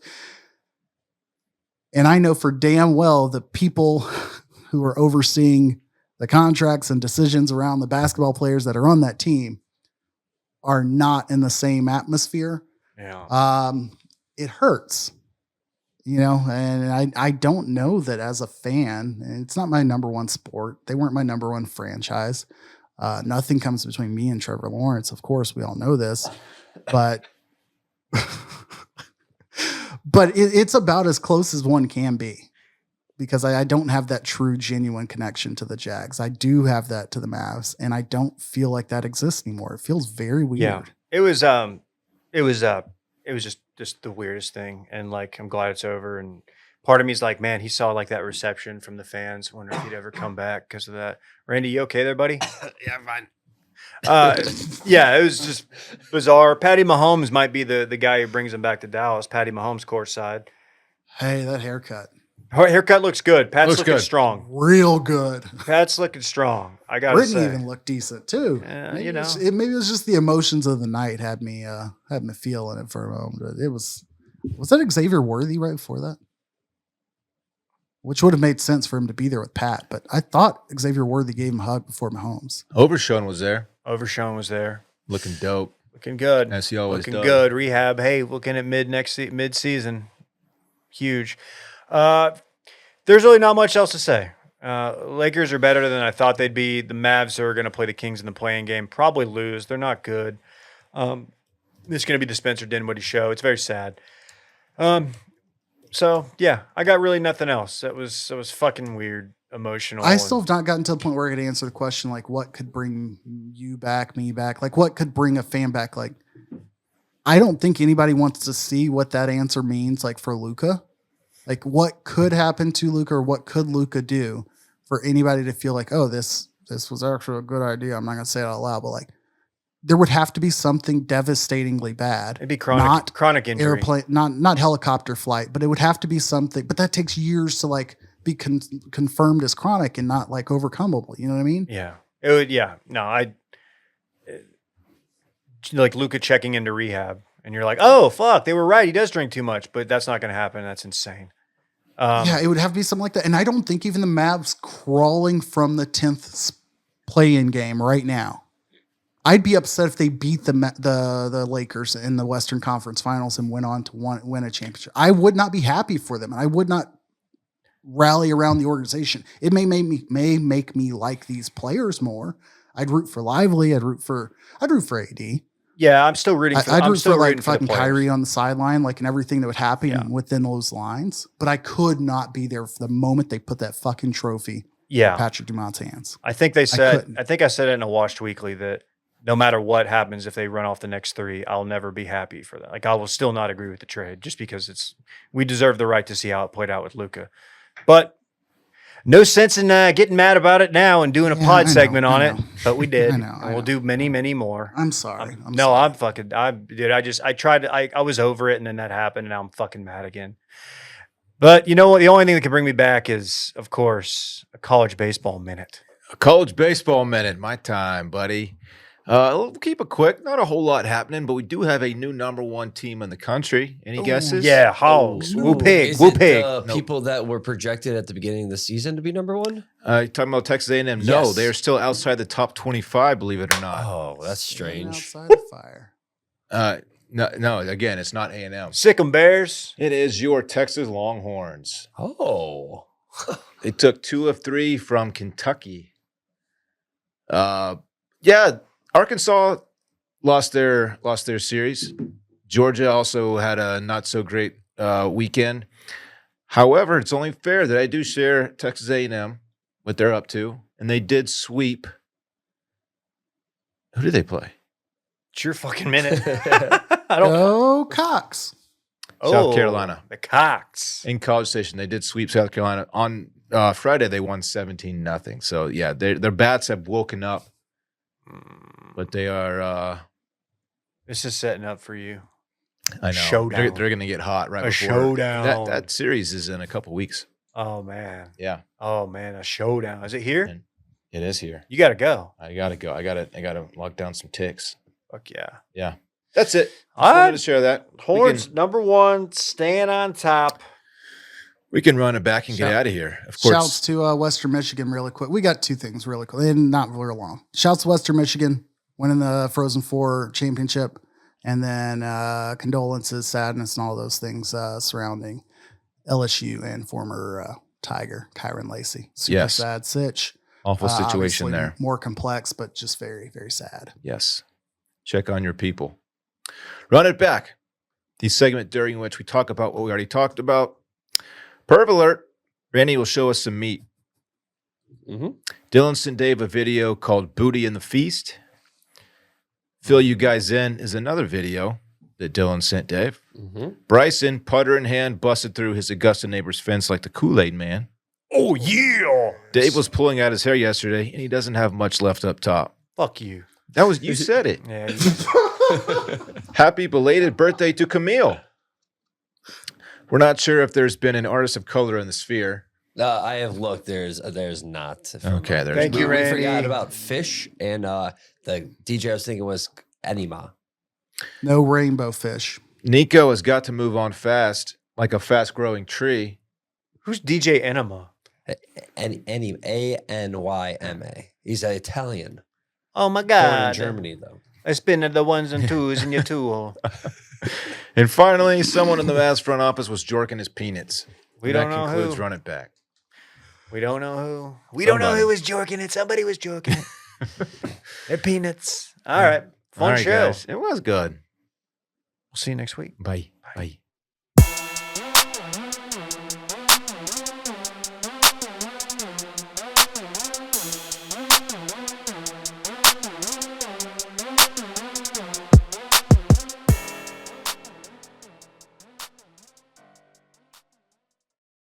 [SPEAKER 4] And I know for damn well the people who are overseeing the contracts and decisions around the basketball players that are on that team are not in the same atmosphere.
[SPEAKER 1] Yeah.
[SPEAKER 4] It hurts, you know, and I don't know that as a fan, and it's not my number one sport. They weren't my number one franchise. Nothing comes between me and Trevor Lawrence. Of course, we all know this, but it's about as close as one can be because I don't have that true, genuine connection to the Jags. I do have that to the Mavs, and I don't feel like that exists anymore. It feels very weird.
[SPEAKER 1] Yeah. It was just the weirdest thing. And like, I'm glad it's over. And part of me is like, man, he saw like that reception from the fans. Wonder if he'd ever come back because of that. Randy, you okay there, buddy?
[SPEAKER 3] yeah, fine.
[SPEAKER 1] Yeah, it was just bizarre. Patty Mahomes might be the guy who brings him back to Dallas. Patty Mahomes courtside.
[SPEAKER 4] Hey, that haircut.
[SPEAKER 1] Her haircut looks good. Pat's
[SPEAKER 2] Looks
[SPEAKER 1] looking
[SPEAKER 2] good.
[SPEAKER 1] strong.
[SPEAKER 4] Real good.
[SPEAKER 1] Pat's looking strong. I gotta
[SPEAKER 4] Brittany
[SPEAKER 1] say.
[SPEAKER 4] even looked decent too.
[SPEAKER 1] Yeah,
[SPEAKER 4] Maybe
[SPEAKER 1] you know.
[SPEAKER 4] maybe it was just the emotions of the night had me feeling it for a moment. It was that Xavier Worthy right before that? Which would have made sense for him to be there with Pat, but I thought Xavier Worthy gave him a hug before Mahomes.
[SPEAKER 2] Overshown was there,
[SPEAKER 1] Overshown was there.
[SPEAKER 2] looking dope,
[SPEAKER 1] Looking good.
[SPEAKER 2] as he always
[SPEAKER 1] Looking
[SPEAKER 2] does.
[SPEAKER 1] good. Rehab. Hey, looking at mid-season. Huge. There's really not much else to say. Lakers are better than I thought they'd be. The Mavs are going to play the Kings in the play-in game. Probably lose. They're not good. This is going to be the Spencer Dinwiddie show. It's very sad. So, yeah, I got really nothing else. That was fucking weird. emotional.
[SPEAKER 4] I still have not gotten to the point where I could answer the question like, what could bring you back, me back? Like, what could bring a fan back? Like, I don't think anybody wants to see what that answer means. Like for Luka, like what could happen to Luka, or what could Luka do for anybody to feel like, oh, this was actually a good idea. I'm not gonna say it out loud, but like, there would have to be something devastatingly bad.
[SPEAKER 1] It'd be chronic injury.
[SPEAKER 4] Airplane, not helicopter flight, but it would have to be something. But that takes years to like be confirmed as chronic and not like overcomable. You know what I mean?
[SPEAKER 1] Yeah, it would. Yeah, no, like Luka checking into rehab, and you're like, oh fuck, they were right. He does drink too much, but that's not going to happen. That's insane.
[SPEAKER 4] Yeah, it would have to be something like that. And I don't think even the Mavs crawling from the 10th play-in game right now. I'd be upset if they beat the Lakers in the Western Conference Finals and went on to win a championship. I would not be happy for them, and I would not rally around the organization. It may make me like these players more. I'd root for Lively. I'd root for AD.
[SPEAKER 1] Yeah, I'm still rooting for.
[SPEAKER 4] I'd root for like
[SPEAKER 1] the
[SPEAKER 4] fucking
[SPEAKER 1] players.
[SPEAKER 4] Kyrie on the sideline, like, and everything that would happen within those lines. But I could not be there for the moment they put that fucking trophy in Patrick Dumont's hands.
[SPEAKER 1] I think they said. I think I said it in a Washed Weekly that no matter what happens, if they run off the next 3, I'll never be happy for that. Like I will still not agree with the trade, just because we deserve the right to see how it played out with Luka. But no sense in getting mad about it now and doing a pod segment on it. But we did. And we'll do many, many more.
[SPEAKER 4] I'm sorry.
[SPEAKER 1] I tried. I was over it, and then that happened, and now I'm fucking mad again. But you know what? The only thing that can bring me back is, of course, a college baseball minute.
[SPEAKER 2] A college baseball minute, my time, buddy. We'll keep it quick. Not a whole lot happening, but we do have a new #1 team in the country. Any guesses?
[SPEAKER 1] Yeah, Hogs. Woo pig.
[SPEAKER 3] Is
[SPEAKER 1] Woo
[SPEAKER 3] it
[SPEAKER 1] pig.
[SPEAKER 3] the people that were projected at the beginning of the season to be #1?
[SPEAKER 2] You talking about Texas A&M? No,
[SPEAKER 3] Yes.
[SPEAKER 2] they are still outside the top 25, believe it or not.
[SPEAKER 3] Oh, that's strange.
[SPEAKER 4] Outside the fire.
[SPEAKER 2] No, again, it's not A&M.
[SPEAKER 1] Sick 'em Bears.
[SPEAKER 2] It is your Texas Longhorns.
[SPEAKER 3] Oh.
[SPEAKER 2] They took 2 of 3 from Kentucky. Arkansas lost their series. Georgia also had a not so great weekend. However, it's only fair that I do share Texas A&M, what they're up to, and they did sweep. Who did they play?
[SPEAKER 1] It's your fucking minute.
[SPEAKER 4] Go Cox.
[SPEAKER 2] South Carolina.
[SPEAKER 1] The Cox.
[SPEAKER 2] In College Station, they did sweep South Carolina. On Friday, they won 17-0. So, yeah, their bats have woken up. But they are.
[SPEAKER 1] This is setting up for you.
[SPEAKER 2] I know.
[SPEAKER 1] Showdown.
[SPEAKER 2] They're going to get hot right
[SPEAKER 1] A
[SPEAKER 2] before.
[SPEAKER 1] showdown.
[SPEAKER 2] That series is in a couple weeks.
[SPEAKER 1] Oh man.
[SPEAKER 2] Yeah.
[SPEAKER 1] Oh man, a showdown. Is it here?
[SPEAKER 2] And it is here.
[SPEAKER 1] You got to go.
[SPEAKER 2] I gotta go. I gotta lock down some ticks.
[SPEAKER 1] Fuck yeah.
[SPEAKER 2] Yeah. That's it.
[SPEAKER 1] All
[SPEAKER 2] Wanted
[SPEAKER 1] right.
[SPEAKER 2] to share that.
[SPEAKER 1] Horns #1, staying on top.
[SPEAKER 2] We can run it back and get out of here. Of course.
[SPEAKER 4] Shouts to Western Michigan really quick. We got 2 things really quick and not very long. Shouts to Western Michigan winning the Frozen Four championship, and then condolences, sadness, and all those things surrounding LSU and former Tiger Kyron Lacey. Super sad sitch.
[SPEAKER 2] Awful situation
[SPEAKER 4] Obviously
[SPEAKER 2] there.
[SPEAKER 4] More complex, but just very, very sad.
[SPEAKER 2] Yes. Check on your people. Run it back. The segment during which we talk about what we already talked about. Perv alert. Randy will show us some meat.
[SPEAKER 3] Mm-hmm.
[SPEAKER 2] Dylan sent Dave a video called Booty in the Feast. Fill you guys in is another video that Dylan sent Dave.
[SPEAKER 3] Mm-hmm.
[SPEAKER 2] Bryson, putter in hand, busted through his Augusta neighbor's fence like the Kool-Aid man.
[SPEAKER 1] Oh yeah.
[SPEAKER 2] Dave was pulling out his hair yesterday, and he doesn't have much left up top.
[SPEAKER 1] Fuck you.
[SPEAKER 2] That was you said it.
[SPEAKER 1] Yeah.
[SPEAKER 2] Happy belated birthday to Camille. We're not sure if there's been an artist of color in the sphere.
[SPEAKER 3] I have looked. There's not.
[SPEAKER 2] Okay, there's
[SPEAKER 1] Thank
[SPEAKER 2] not.
[SPEAKER 1] you,
[SPEAKER 3] We
[SPEAKER 1] Randy.
[SPEAKER 3] forgot about Fish, and the DJ I was thinking was Anima.
[SPEAKER 4] No rainbow fish.
[SPEAKER 2] Nico has got to move on fast, like a fast-growing tree.
[SPEAKER 1] Who's DJ Enema?
[SPEAKER 3] Anyma. He's an Italian.
[SPEAKER 1] Oh my
[SPEAKER 3] Born in
[SPEAKER 1] God.
[SPEAKER 3] Germany, though.
[SPEAKER 1] I spin the 1s and 2s in your tool.
[SPEAKER 2] And finally, someone in the Mavs front office was jorking his peanuts.
[SPEAKER 1] We
[SPEAKER 2] And
[SPEAKER 1] don't
[SPEAKER 2] that
[SPEAKER 1] know
[SPEAKER 2] concludes
[SPEAKER 1] who.
[SPEAKER 2] Run It Back.
[SPEAKER 1] We don't know who. We don't know
[SPEAKER 2] Somebody.
[SPEAKER 1] who was jorking it. Somebody was jorking it. They're peanuts. All right. Fun
[SPEAKER 2] All right,
[SPEAKER 1] show.
[SPEAKER 2] guys. It was good.
[SPEAKER 1] We'll see you next week.
[SPEAKER 2] Bye. Bye.